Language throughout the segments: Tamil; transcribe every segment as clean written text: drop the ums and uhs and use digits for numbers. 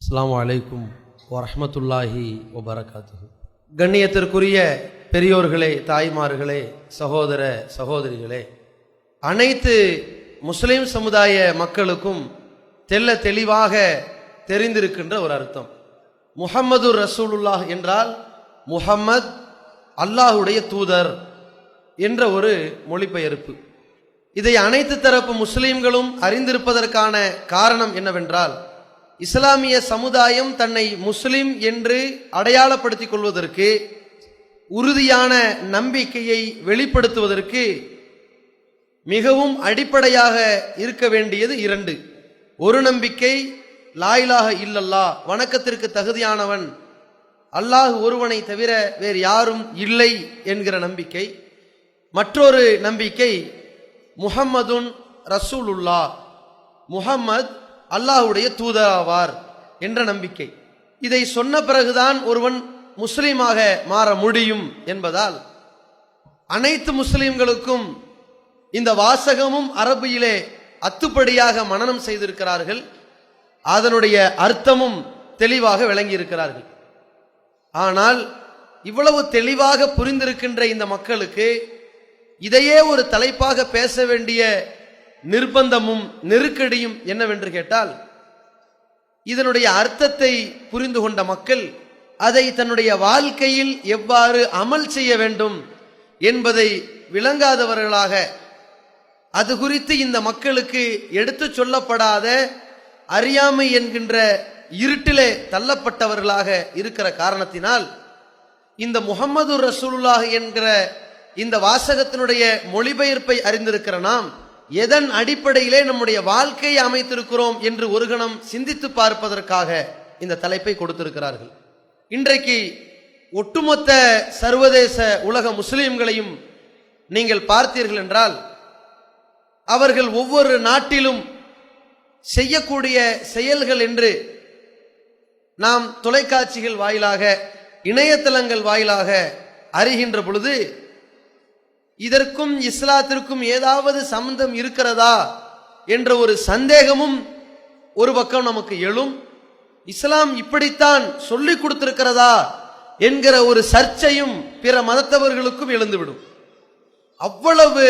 அஸ்ஸலாமு அலைக்கும் வரஹ்மத்துல்லாஹி வபரகாத்துஹு. கண்ணியத்திற்குரிய பெரியோர்களே, தாய்மார்களே, சகோதர சகோதரிகளே, அனைத்து முஸ்லிம் சமுதாய மக்களுக்கும் தெல்ல தெளிவாக தெரிந்திருக்கின்ற ஒரு அர்த்தம். முஹம்மது ரசூலுல்லாஹ் என்றால் முஹம்மத் அல்லாஹுடைய தூதர் என்ற ஒரு மொழிபெயர்ப்பு. இதை அனைத்து தரப்பு முஸ்லிம்களும் அறிந்திருப்பதற்கான காரணம் என்னவென்றால், இஸ்லாமிய சமுதாயம் தன்னை முஸ்லிம் என்று அடையாளப்படுத்திக் கொள்வதற்கு, உறுதியான நம்பிக்கையை வெளிப்படுத்துவதற்கு மிகவும் அடிப்படையாக இருக்க வேண்டியது இரண்டு. ஒரு நம்பிக்கை, லா இலாஹ இல்லல்லாஹ், வணக்கத்திற்கு தகுதியானவன் அல்லாஹ் ஒருவனை தவிர வேறு யாரும் இல்லை என்கிற நம்பிக்கை. மற்றொரு நம்பிக்கை, முஹம்மதுன் ரசூலுல்லாஹ், முஹம்மத் அல்லாஹுடைய தூதராவார் என்ற நம்பிக்கை. இதை சொன்ன பிறகுதான் ஒருவன் முஸ்லீமாக மாற முடியும் என்பதால் அனைத்து முஸ்லிம்களுக்கும் இந்த வாசகமும் அரபியிலே அத்துப்படியாக மனனம் செய்திருக்கிறார்கள். அதனுடைய அர்த்தமும் தெளிவாக விளங்கி இருக்கிறார்கள். ஆனால் இவ்வளவு தெளிவாக புரிந்திருக்கின்ற இந்த மக்களுக்கு இதையே ஒரு தலைப்பாக பேச வேண்டிய நிர்பந்தமும் நெருக்கடியும் என்னவென்று கேட்டால், இதனுடைய அர்த்தத்தை புரிந்து கொண்ட மக்கள் அதை தன்னுடைய வாழ்க்கையில் எவ்வாறு அமல் செய்ய வேண்டும் என்பதை விளங்காதவர்களாக, அது குறித்து இந்த மக்களுக்கு எடுத்து சொல்லப்படாத அறியாமை என்கின்ற இருட்டிலே தள்ளப்பட்டவர்களாக இருக்கிற காரணத்தினால், இந்த முஹம்மது ரசூலுல்லாஹ் என்கிற இந்த வாசகத்தினுடைய மொழிபெயர்ப்பை அறிந்திருக்கிற நாம் எதன் அடிப்படையிலே நம்முடைய வாழ்க்கையை அமைத்திருக்கிறோம் என்று ஒரு கணம் சிந்தித்து பார்ப்பதற்காக இந்த தலைப்பை கொடுத்திருக்கிறார்கள். இன்றைக்கு ஒட்டுமொத்த சர்வதேச உலக முஸ்லிம்களையும் நீங்கள் பார்த்தீர்கள் என்றால், அவர்கள் ஒவ்வொரு நாட்டிலும் செய்யக்கூடிய செயல்கள் என்று நாம் தொலைக்காட்சிகள் வாயிலாக, இணையதளங்கள் வாயிலாக அறிகின்ற பொழுது, இதற்கும் இஸ்லாத்திற்கும் ஏதாவது சம்பந்தம் இருக்கிறதா என்ற ஒரு சந்தேகமும் ஒரு பக்கம் நமக்கு எழும். இஸ்லாம் இப்படித்தான் சொல்லிக் கொடுத்திருக்கிறதா என்கிற ஒரு சர்ச்சையும் பிற மதத்தவர்களுக்கும் எழுந்துவிடும். அவ்வளவு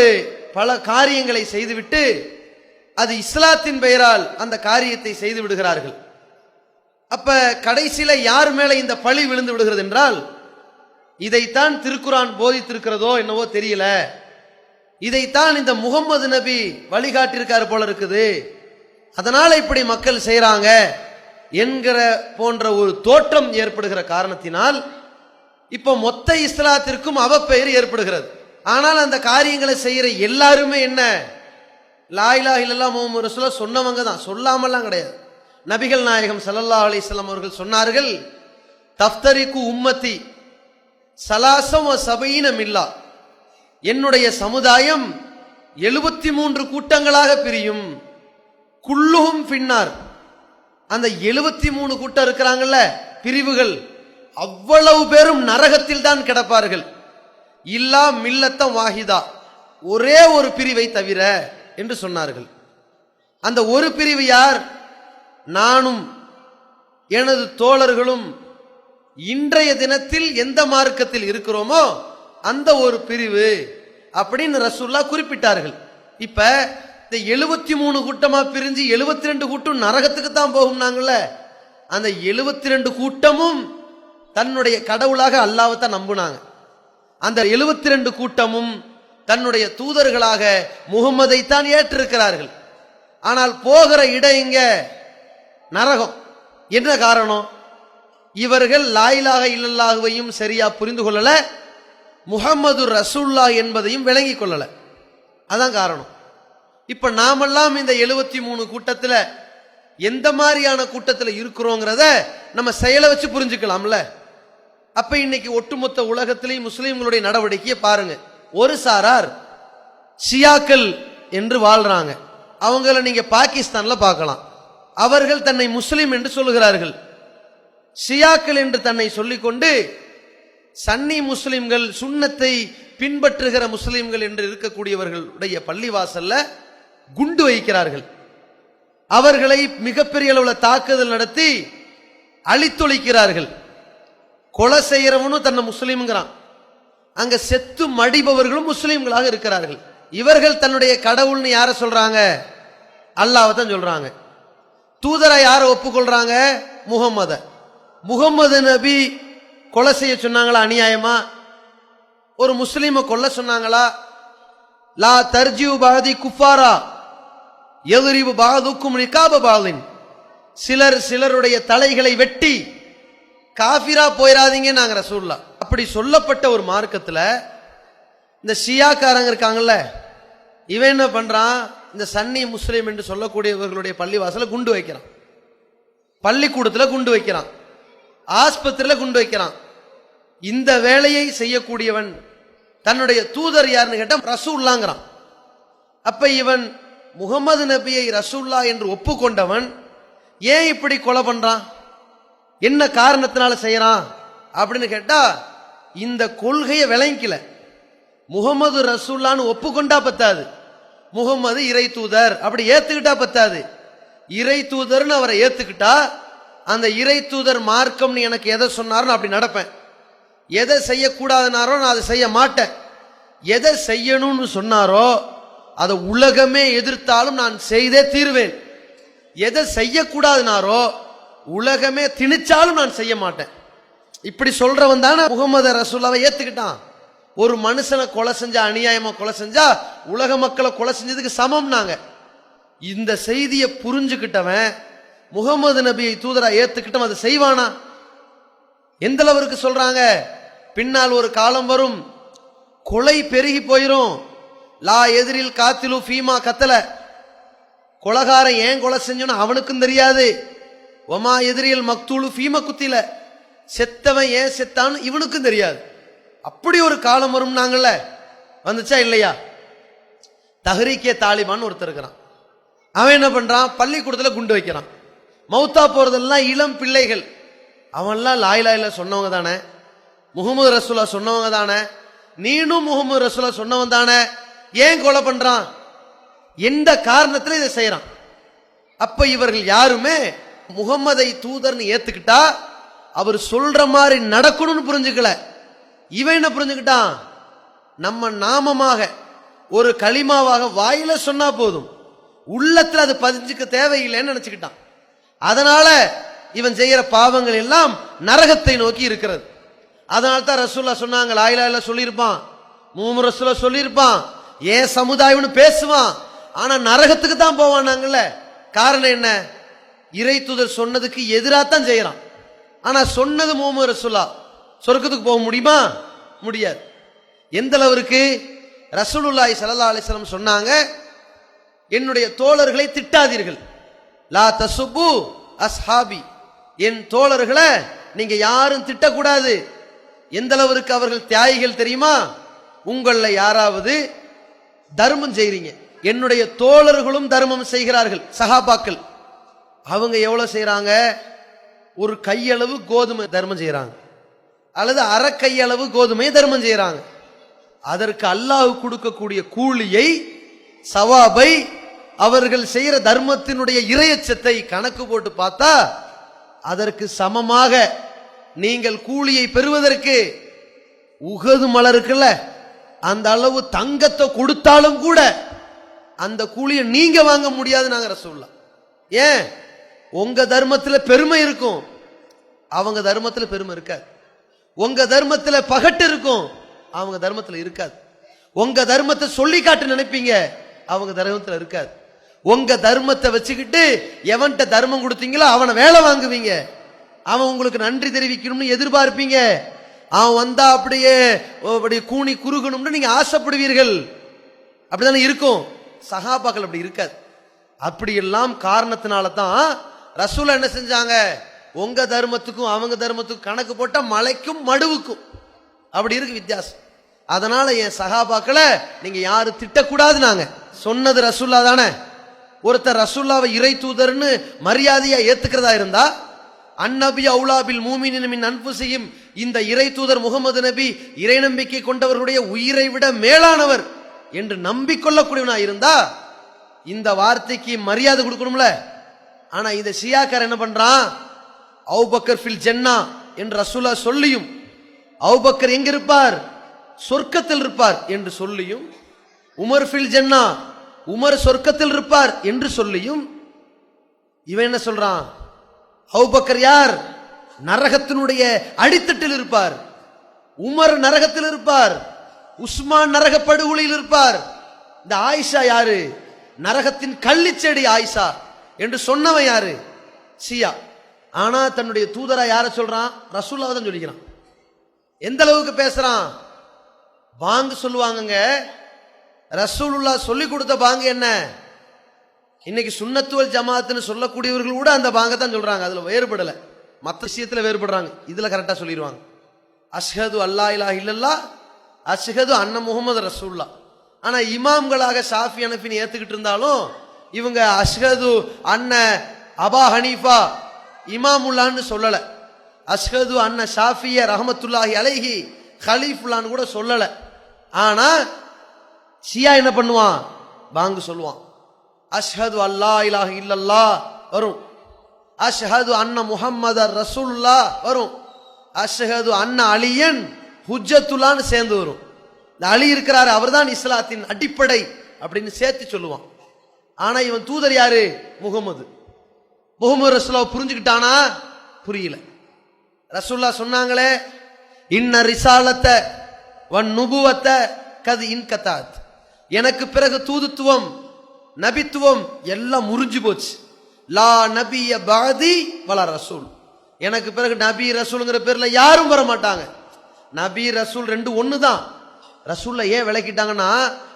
பல காரியங்களை செய்துவிட்டு அது இஸ்லாத்தின் பெயரால் அந்த காரியத்தை செய்து விடுகிறார்கள். அப்ப கடைசியில யார் மேல இந்த பழி விழுந்து விடுகிறது என்றால், இதைத்தான் திருக்குரான் போதித்திருக்கிறதோ என்னவோ தெரியல, இதைத்தான் இந்த முகம்மது நபி வழிகாட்டியிருக்காரு போல இருக்குது, அதனால இப்படி மக்கள் செய்யறாங்க என்கிற போன்ற ஒரு தோற்றம் ஏற்படுகிற காரணத்தினால் இப்ப மொத்த இஸ்லாத்திற்கும் அவப்பெயர் ஏற்படுகிறது. ஆனால் அந்த காரியங்களை செய்யற எல்லாருமே என்ன, லா இலாஹ இல்லல்லாஹ் முஹம்மது ரசூலுல்லாஹ் சொன்னவங்க தான், சொல்லாமல்லாம் கிடையாது. நபிகள் நாயகம் ஸல்லல்லாஹு அலைஹி வஸல்லம் அவர்கள் சொன்னார்கள், தஃப்தரிக்கு உம்மத்தி சலாசம் சபீன மில்லா, என்னுடைய சமுதாயம் 73 கூட்டங்களாக பிரியும், குல்லுஹும் ஃபின்னார், அந்த 73 கூட்டம் இருக்கிறாங்கல்ல பிரிவுகள், அவ்வளவு பேரும் நரகத்தில் தான் கிடப்பார்கள். இல்லா மில்லத்தம் வாஹிதா, ஒரே ஒரு பிரிவை தவிர என்று சொன்னார்கள். அந்த ஒரு பிரிவு யார்? நானும் எனது தோழர்களும் இன்றைய தினத்தில் எந்த மார்க்கத்தில் இருக்கிறோமோ அந்த ஒரு பிரிவு அப்படின்னு ரசூலுல்லாஹ் குறிப்பிட்டார்கள். இப்ப இந்த 73 கூட்டமா பிரிஞ்சு 72 கூட்டம் நரகத்துக்கு தான் போகும்னாங்கல்ல, அந்த 72 கூட்டமும் தன்னுடைய கடவுளாக அல்லாஹ்வை தான் நம்புனாங்க. அந்த 72 கூட்டமும் தன்னுடைய தூதர்களாக முகம்மதை தான் ஏற்றிருக்கிறார்கள். ஆனால் போகிற இடம் இங்க நரகம். என்ன காரணம்? இவர்கள் லா இலாஹ இல்லல்லாஹுவையும் சரியா புரிந்து கொள்ளல, முஹம்மது ரசூலுல்லாஹ் என்பதையும் விளங்கி கொள்ளல. அதான் காரணம். இப்ப நாமெல்லாம் இந்த 73 கூட்டத்துல எந்த மாதிரியான கூட்டத்துல இருக்கிறோங்கிறத நம்ம செயலை வச்சு புரிஞ்சுக்கலாம்ல. அப்ப இன்னைக்கு ஒட்டுமொத்த உலகத்திலேயும் முஸ்லிம்களுடைய நடவடிக்கையை பாருங்க. ஒரு சாரார் ஷியாக்கள் என்று வாழ்றாங்க. அவங்கள நீங்க பாகிஸ்தான்ல பார்க்கலாம். அவர்கள் தன்னை முஸ்லிம் என்று சொல்லுகிறார்கள். ஷியாக்கள் என்று தன்னை சொல்லிக்கொண்டு சன்னி முஸ்லிம்கள், சுன்னத்தை பின்பற்றுகிற முஸ்லிம்கள் என்று இருக்கக்கூடியவர்களுடைய பள்ளிவாசல்ல குண்டு வைக்கிறார்கள். அவர்களை மிகப்பெரிய அளவுல தாக்குதல் நடத்தி அழித்தொழிக்கிறார்கள். கொலை செய்யறவனும் தன்னை முஸ்லீம்ங்கிறான். அங்க செத்து மடிபவர்களும் முஸ்லீம்களாக இருக்கிறார்கள். இவர்கள் தன்னுடைய கடவுள்னு யார சொல்றாங்க? அல்லாஹ்வை தான் சொல்றாங்க. தூதரை யார ஒப்புக்கொள்றாங்க? முகம்மது நபி கொலை செய்ய சொன்னாங்களா அநியாயமா? ஒரு முஸ்லீமை கொல்ல சொன்னாங்களா? லா தர்ஜிஉ பஅதி குஃபாரா யத்ரிபு பஅதுக்கும் ரிகாப பஅதின். சிலருடைய தலைகளை வெட்டி காஃபிரா போயிடாதீங்க நாங்க ரசூலுல்லாஹ். அப்படி சொல்லப்பட்ட ஒரு மார்க்கத்துல இந்த ஷியாக்காரங்க இருக்காங்கல்ல, இவன் என்ன பண்றான்? இந்த சன்னி முஸ்லீம் என்று சொல்லக்கூடியவர்களுடைய பள்ளிவாசல குண்டு வைக்கிறான், பள்ளிக்கூடத்துல குண்டு வைக்கிறான், ஆஸ்பத்திரியில குண்டு வைக்கிறான். இந்த வேலையை செய்யக்கூடியவன் தன்னுடைய தூதர் யாருன்னு கேட்டா ரசூலுல்லாஹ்ங்கறான். அப்ப இவன் முகமது நபியை ரசூலுல்லாஹ் என்று ஒப்புக்கொண்டவன் ஏன் இப்படி கொலை பண்றான்? என்ன காரணத்தினால செய்யறான் அப்படின்னு கேட்டா, இந்த கொள்கையை விளங்கிக்கல. முகமது ரசூலுல்லாஹ்னு ஒப்புக்கொண்டா பத்தாது, முகமது இறை தூதர் அப்படி ஏத்துக்கிட்டா பத்தாது. இறை தூதர்னு அவரை ஏத்துக்கிட்டா அந்த இறை தூதர் மார்க்கம்னு எனக்கு எதை சொன்னாரோ அப்படி நடப்பேன், எதை செய்யக்கூடாதுனாரோ நான் அதை செய்ய மாட்டேன், எதை செய்யணும்னு சொன்னாரோ அதை உலகமே எதிர்த்தாலும் நான் செய்தே தீருவேன், எதை செய்யக்கூடாதுனாரோ உலகமே திணிச்சாலும் நான் செய்ய மாட்டேன். இப்படி சொல்றவன் தானே முகமது ரசூலுல்லாஹ்வை ஏத்துக்கிட்டான். ஒரு மனுஷனை கொலை செஞ்சா, அநியாயமா கொலை செஞ்சா உலக மக்களை கொலை செஞ்சதுக்கு சமம். நாங்க இந்த செய்தியை புரிஞ்சுக்கிட்டவன் முகமது நபியை தூதரா ஏத்துக்கிட்டவன் அதை செய்வானா? எந்த அளவுக்கு சொல்றாங்க? பின்னால் ஒரு காலம் வரும், கொலை பெருகி போயிரும். லா எதிரில் காத்திலு ஃபீமா கத்தல, கொலகாரன் ஏன் கொலை செஞ்சோன்னு அவனுக்கும் தெரியாது. ஒமா எதிரில் மக்தூலு ஃபீமா குத்தில, செத்தவன் ஏன் செத்தான்னு இவனுக்கும் தெரியாது. அப்படி ஒரு காலம் வரும். நாங்கள்ல வந்துச்சா இல்லையா? தஹ்ரீக்கே தாலிபான் ஒருத்தர் இருக்கிறான். அவன் என்ன பண்றான்? பள்ளிக்கூடத்துல குண்டு வைக்கிறான். மௌத்தா போறதெல்லாம் இளம் பிள்ளைகள். அவன்லாம் லா இலாஹ இல்லல்லாஹ் சொன்னவங்க தானே, முகமது ரசூலுல்லாஹ் சொன்னவங்க தானே, நீனும் முகமது ரசூலுல்லாஹ் சொன்னவன் தானே, ஏன் கொலை பண்றான்? எந்த காரணத்துல இதை செய்யறான்? அப்ப இவர்கள் யாருமே முகம்மதை தூதர்னு ஏத்துக்கிட்டா அவர் சொல்ற மாதிரி நடக்கணும்னு புரிஞ்சுக்கல. இவன் என்ன புரிஞ்சுக்கிட்டான்? நம்ம நாமமாக ஒரு களிமாவாக வாயில சொன்னா போதும், உள்ளத்துல அது பதிஞ்சுக்க தேவையில்லைன்னு நினைச்சுக்கிட்டான். அதனால இவன் செய்யற பாவங்கள் எல்லாம் நரகத்தை நோக்கி இருக்கிறது. அதனால தான் ரசூலுல்லாஹ் சொன்னாங்க, லா இலாஹ இல்லல்லாஹ் சொல்லியிருப்பான், முஹம்மது ரசூலுல்லாஹ் சொல்லியிருப்பான், ஏன் சமுதாயம்னு பேசுவான், ஆனா நரகத்துக்கு தான் போவானாங்கல்ல. காரணம் என்ன? இறை தூதர் சொன்னதுக்கு எதிராத்தான் செய்யறான். ஆனா சொன்னது முஹம்மது ரசூலுல்லாஹ், சொர்க்கத்துக்கு போக முடியுமா? முடியாது. எந்த அளவிற்கு? ரசூலுல்லாஹி ஸல்லல்லாஹு அலைஹி வஸல்லம் சொன்னாங்க, என்னுடைய தோழர்களை திட்டாதீர்கள், லா தசுப்பு அஸ்ஹாபி, என் தோழர்களை நீங்க யாரும் திட்டக்கூடாது. எந்த அளவிற்கு அவர்கள் தியாகிகள் தெரியுமா? உங்கள யாராவது தர்மம் செய்றீங்க, என்னுடைய தோழர்களும் தர்மம் செய்கிறார்கள். சஹாபாக்கள் அவங்க எவ்வளவு செய்யறாங்க? ஒரு கையளவு கோதுமை தர்மம் செய்யறாங்க, அல்லது அரை கையளவு கோதுமை தர்மம் செய்யறாங்க. அதற்கு அல்லாஹ் கொடுக்கக்கூடிய கூலியை, சவாபை, அவர்கள் செய்யற தர்மத்தினுடைய இறையச்சத்தை கணக்கு போட்டு பார்த்தா அதற்கு சமமாக நீங்கள் கூலியை பெறுவதற்கு உஹது மலை இருக்குல்ல, அந்த அளவு தங்கத்தை கொடுத்தாலும் கூட அந்த கூலியை நீங்க வாங்க முடியாது. நாங்க ரசூலுல்லாஹ். ஏன்? உங்க தர்மத்துல பெருமை இருக்கும், அவங்க தர்மத்துல பெருமை இருக்காது. உங்க தர்மத்துல பகட்டு இருக்கும், அவங்க தர்மத்துல இருக்காது. உங்க தர்மத்தை சொல்லி காட்டு நினைப்பீங்க, அவங்க தர்மத்துல இருக்காது. உங்க தர்மத்தை வச்சுக்கிட்டு எவன்கிட்ட தர்மம் கொடுத்தீங்களோ அவனை வேலை வாங்குவீங்க, அவன் உங்களுக்கு நன்றி தெரிவிக்கணும்னு எதிர்பார்ப்பீங்க, அவன் வந்தா அப்படியே அப்படி கூனி குறுகணும்னு நீங்க ஆசைப்படுவீர்கள். அப்படிதானே இருக்கும். சஹாபாக்கள் அப்படி இருக்காது. அப்படியெல்லாம் காரணத்தினால தான் ரசூல் என்ன செஞ்சாங்க? உங்க தர்மத்துக்கும் அவங்க தர்மத்துக்கும் கணக்கு போட்டா மலைக்கும் மடுவுக்கும் அப்படி இருக்கு வித்தியாசம். அதனால என் சஹாபாக்களை நீங்க யாரும் திட்டக்கூடாது. நாங்க சொன்னது ரசூல்லா தானே. ஒருத்தர் ரசூல்லாவை இறை தூதர்னு மரியாதையா ஏத்துக்கிறதா இருந்தா, அந்நபி அவுலாபில் மூமினின் மின் அன்ஃபுஸிஹிம், இந்த இறை தூதர் முகமது நபி இறை நம்பிக்கை கொண்டவர்களுடைய உயிரை விட மேலானவர் என்று நம்பிக்கொள்ளக்கூடியவனா இருந்தா இந்த வார்த்தைக்கு மரியாதை கொடுக்கணும்ல. ஆனா இந்த ஷியாக்கார் என்ன பண்றான்? அபூபக்கர் ஃபில் ஜன்னா என்று ரசூலுல்லாஹ் சொல்லியும், அபூபக்கர் எங்க இருப்பார், சொர்க்கத்தில் இருப்பார் என்று சொல்லியும், உமர் ஃபில் ஜன்னா, உமர் சொர்க்கத்தில் இருப்பார் என்று சொல்லியும், இவன் என்ன சொல்றான், அபூபக்கர் யார், நரகத்தினுடைய அடித்தட்டில் இருப்பார், உமர் நரகத்தில் இருப்பார், உஸ்மான் நரக படுகொலியில் இருப்பார், இந்த ஆயிஷா யாரு, நரகத்தின் கள்ளிச்செடி ஆயிஷா என்று சொன்னவன் யாரு, ஷியா. ஆனா தன்னுடைய தூதரா யார சொல்றான், ரசூலுல்லாஹ் தான் சொல்லிக்கிறான். எந்த அளவுக்கு பேசுறான், பாங்கு சொல்லுவாங்கங்க, ரசூலுல்லாஹ் சொல்லி கொடுத்த பாங்கு என்ன, இன்னைக்கு சுன்னத்துவல் ஜமாத்துன்னு சொல்லக்கூடியவர்கள் கூட அந்த பாங்க தான் சொல்றாங்க, அதுல வேறுபடல, மற்ற விஷயத்துல வேறுபடுறாங்க, இதுல கரெக்டா சொல்லிடுவாங்க. அஷ்ஹது அல்லா இலாஹ இல்லல்லாஹ், அஷ்ஹது அன்ன முஹம்மது ரசூலுல்லாஹ். ஆனா இமாம்களாக ஷாஃபி ஹனஃபின்னு ஏத்துக்கிட்டு இருந்தாலும் இவங்க அஷ்ஹது அன்ன அபா ஹனீஃபா இமாமுல்லான்னு சொல்லல, அஷ்ஹது அன்ன ஷாஃபிய ரஹமத்துல்லாஹி அலைஹி ஹலீஃபுல்லான்னு கூட சொல்லல. ஆனா ஷியா என்ன பண்ணுவான், பாங்கு சொல்லுவான், அஷ்ஹது அல்லா இலாஹ இல்லல்லாஹ் வரும், அஷ்ஹது அன்ன முஹம்மதர் ரசூலுல்லாஹ் வரும், அஷ்ஹது அன்ன அலியன் ஹுஜ்ஜத்துல்லான்னு சேர்ந்து வரும். இந்த அலி இருக்கிறாரு, அவர்தான் இஸ்லாத்தின் அடிப்படை அப்படின்னு சேர்த்து சொல்லுவான். ஆனா இவன் தூதர் யாரு, முகமது. முகமது ரசூலுல்லாஹ் புரிஞ்சுக்கிட்டானா, புரியல. ரசூலுல்லாஹ் சொன்னாங்களே, இன்ன ரிசாலத்த வன் நுபுவத்த கது இன்கதாத், எனக்கு பிறகு தூதுத்துவம் நபித்துவம் எல்லாம் முறிஞ்சு போச்சு. லா நபிய பாதி வலா ரசூல், எனக்கு பிறகு நபி ரசூலுங்கிற பேர்ல யாரும் வர மாட்டாங்க. நபி ரசூல் ரெண்டு ஒண்ணு தான். ரசூல்ல ஏன் விளக்கிட்டாங்கன்னா,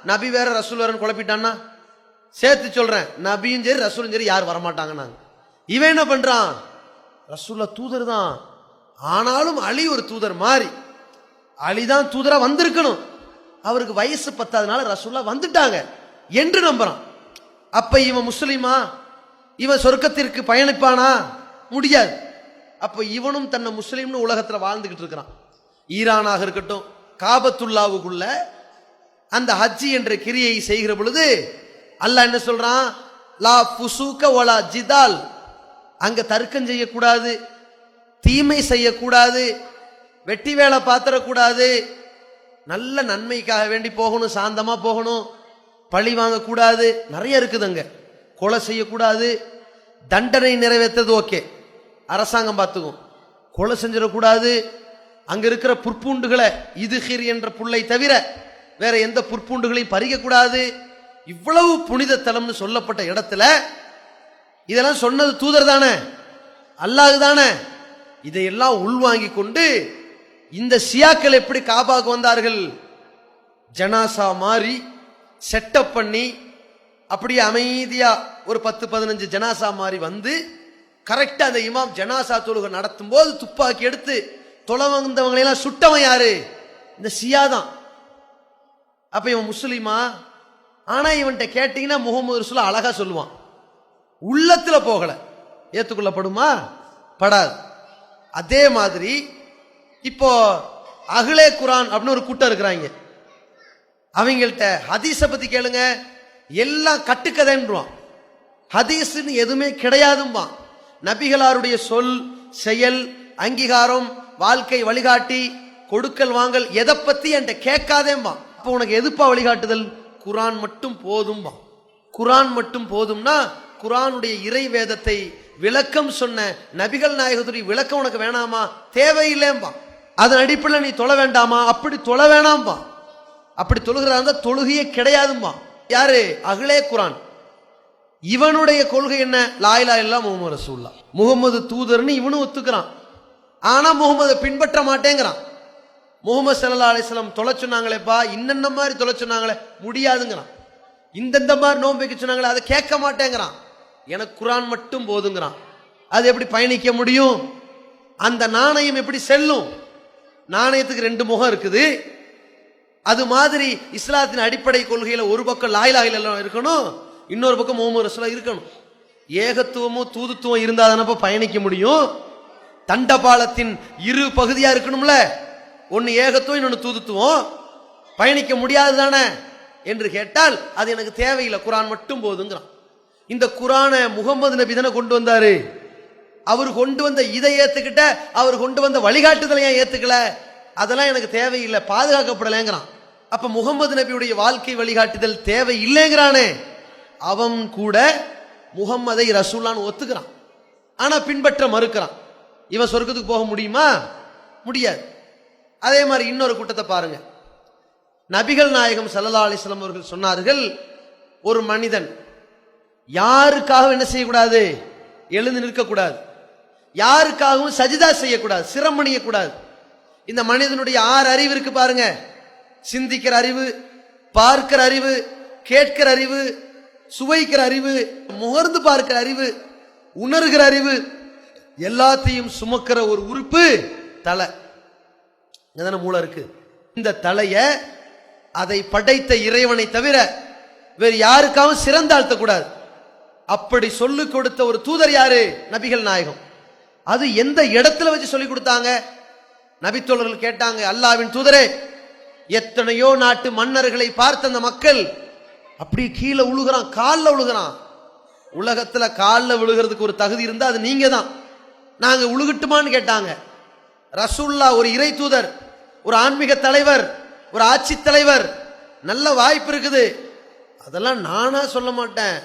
நபி வேற ரசூல் வேறன்னு குழப்பிட்டான்னா, சேர்த்து சொல்றேன், நபியும் சரி ரசூலும் சரி யார் வரமாட்டாங்க. இவன் என்ன பண்றான், ரசூல்ல தூதர் தான், ஆனாலும் அலி ஒரு தூதர் மாதிரி, அலி தான் தூதரா வந்திருக்கணும், அவருக்கு வயசு பத்தாதனால ரசூல்லா வந்துட்டாங்க என்று நம்புறான். அப்ப இவன் முஸ்லிமா, இவன் சொர்க்கத்திற்கு பயணிப்பானா, முடியாது. அப்ப இவனும் தன்னை முஸ்லிம்னு உலகத்துல வாழ்ந்துகிட்டு இருக்கிறான். ஈரானாக இருக்கட்டும், காபத்துல்லாவுக்குள்ள அந்த ஹஜ்ஜி என்ற கிரியை செய்கிற பொழுது அல்லாஹ் என்ன சொல்றான், லா ஃபுசூக வலா ஜிதால், அங்க தர்க்கம் செய்யக்கூடாது, தீமை செய்யக்கூடாது, வெட்டி வேலை பாத்திரக்கூடாது, நல்ல நன்மைக்காக வேண்டி போகணும், சாந்தமா போகணும், பழி வாங்கக்கூடாது, நிறைய இருக்குது அங்க. கொலை செய்யக்கூடாது, தண்டனை நிறைவேற்றது ஓகே, அரசாங்கம் பார்த்துக்கும், கொலை செஞ்சிடக்கூடாது, அங்க இருக்கிற புற்பூண்டுகளை இதுகிர் என்ற புல்லை தவிர வேற எந்த புற்பூண்டுகளையும் பறிக்கக்கூடாது. இவ்வளவு புனித தலம்னு சொல்லப்பட்ட இடத்துல இதெல்லாம் சொன்னது தூதர் தானே, அல்லாஹ் தானே. இதையெல்லாம் உள்வாங்கி கொண்டு இந்த ஷியாக்கள் எப்படி காபாக்கு வந்தார்கள், ஜனாசா மாறி செட்டப் பண்ணி அப்படியே அமைதியா ஒரு 10-15 ஜனாசா மாறி வந்து கரெக்டா அந்த இமாம் ஜனாசா தொழுகை நடத்தும் போது துப்பாக்கி எடுத்து தொலை வந்தவங்களை எல்லாம் சுட்டவன் யாரு, இந்த ஷியா தான். அப்ப இவன் முஸ்லிமா? ஆனா இவன்கிட்ட கேட்டீங்கன்னா முகமது ரசூலுல்லாஹ் அழகா சொல்லுவான், உள்ளத்துல போகல, ஏத்துக்கொள்ளப்படுமா, படாது. அதே மாதிரி இப்போ அஹ்லே குர்ஆன் அப்படின்னு ஒரு கூட்டம் இருக்கிறாங்க, அவங்கள்ட்ட ஹதீஸ பத்தி கேளுங்க, எல்லாம் கட்டுக்கதைன்றான், ஹதீஸ்ன்னு எதுவுமே கிடையாதும்பான். நபிகளாருடைய சொல், செயல், அங்கீகாரம், வாழ்க்கை வழிகாட்டி, கொடுக்கல் வாங்கல் எதை பத்தி என்கிட்ட கேட்காதேம்பா. அப்ப உனக்கு எதுப்பா வழிகாட்டுதல், குர்ஆன் மட்டும் போதும்பா. குர்ஆன் மட்டும் போதும்னா குர்ஆனுடைய இறை வேதத்தை விளக்கம் சொன்ன நபிகள் நாயகத்துடைய விளக்கம் உனக்கு வேணாமா, தேவையில்லைம்பா. அதன் அடிப்படையில் நீ தொழ வேண்டாமா, அப்படி தொழ வேணாம்பா. அப்படி தொழுகிறதா தொழுகையே கிடையாதும்பா. யாரு, அஹ்லே குர்ஆன். இவனுடைய கொள்கை என்ன, லா இலாஹ இல்லல்லாஹ் முஹம்மது ரசூலுல்லாஹ், முகமது தூதர்னு இவனும் ஒத்துக்கிறான். ஆனா முகமதை பின்பற்ற மாட்டேங்கிறான். முகமது ஸல்லல்லாஹு அலைஹி வஸல்லம் தொலை சொன்னாங்களேப்பா, இன்னென்ன மாதிரி தொலை சொன்னாங்களே, முடியாதுங்கிறான். இந்த மாதிரி நோன்பு வைக்க சொன்னாங்களே, அதை கேட்க மாட்டேங்கிறான். எனக்கு குர்ஆன் மட்டும் போதுங்கிறான். அது எப்படி பயணிக்க முடியும், அந்த நாணயம் எப்படி செல்லும், நாணயத்துக்கு 2 முகம் இருக்குது. அது மாதிரி இஸ்லாத்தின் அடிப்படை கொள்கையில ஒரு பக்கம் லா இலாஹ இல்லல்லாஹ் இருக்கணும், இன்னொரு பக்கம் முஹம்மது ரசூலுல்லாஹ் இருக்கணும். ஏகத்துவமும் தூதுத்துவம் இருந்தாதானப்ப பயணிக்க முடியும். தண்டபாலத்தின் இரு பகுதியா இருக்கணும்ல, ஒன்னு ஏகத்துவம் இன்னொன்னு தூதுத்துவம், பயணிக்க முடியாது தானே என்று கேட்டால் அது எனக்கு தேவையில்லை, குர்ஆன் மட்டும் போதுங்கிறான். இந்த குர்ஆனை முகமது நபி தானே கொண்டு வந்தாரு, அவர் கொண்டு வந்த இதை ஏத்துக்கிட்ட, அவர் கொண்டு வந்த வழிகாட்டுதலை ஏன் ஏத்துக்கல? அதெல்லாம் எனக்கு தேவையில்லை, பாதுகாக்கப்படலைங்கிறான். அப்ப முகமது நபியுடைய வாழ்க்கை வழிகாட்டுதல் தேவை இல்லைங்கிறானே, அவன் கூட முகம்மதை ரசூலான்னு ஒத்துக்கிறான், ஆனா பின்பற்ற மறுக்கிறான். இவன் சொர்க்கத்துக்கு போக முடியுமா? முடியாது. அதே மாதிரி இன்னொரு கூட்டத்தை பாருங்க. நபிகள் நாயகம் ஸல்லல்லாஹு அலைஹி வஸல்லம் அவர்கள் சொன்னார்கள், ஒரு மனிதன் யாருக்காக என்ன செய்யக்கூடாது? எழுந்து நிற்கக்கூடாது, யாருக்காகவும் சஜிதா செய்யக்கூடாது, சிரமணிய கூடாது. இந்த மனிதனுடைய 6 அறிவு இருக்கு பாருங்க. சிந்திக்கிற அறிவு, பார்க்கிற அறிவு, கேட்கிற அறிவு, சுவைக்கிற அறிவு, முகர்ந்து பார்க்கிற அறிவு, உணர்கிற அறிவு, எல்லாத்தையும் சுமக்கிற ஒரு உறுப்பு தலை. மூளை இருக்கு. இந்த தலைய அதை படைத்த இறைவனை தவிர வேறு யாருக்காகவும் சிறந்தாழ்த்த கூடாது. அப்படி சொல்லிக் கொடுத்த ஒரு தூதர் யாரு? நபிகள் நாயகம். அது எந்த இடத்துல வச்சு சொல்லிக் கொடுத்தாங்க? நபித்தோழர்கள் கேட்டாங்க, அல்லாஹ்வின் தூதரே, எத்தனையோ நாட்டு மன்னர்களை பார்த்த அந்த மக்கள் அப்படி கீழே உழுகிறான், காலில் உழுகிறான். உலகத்துல காலில் விழுகிறதுக்கு ஒரு தகுதி இருந்தா அது நீங்க தான். நாங்க உழுகட்டுமான்னு கேட்டாங்க. ரசூல்லா ஒரு இறை தூதர், ஒரு ஆன்மீக தலைவர், ஒரு ஆட்சி தலைவர், நல்ல வாய்ப்பு இருக்குது, அதெல்லாம் நானா சொல்ல மாட்டேன்,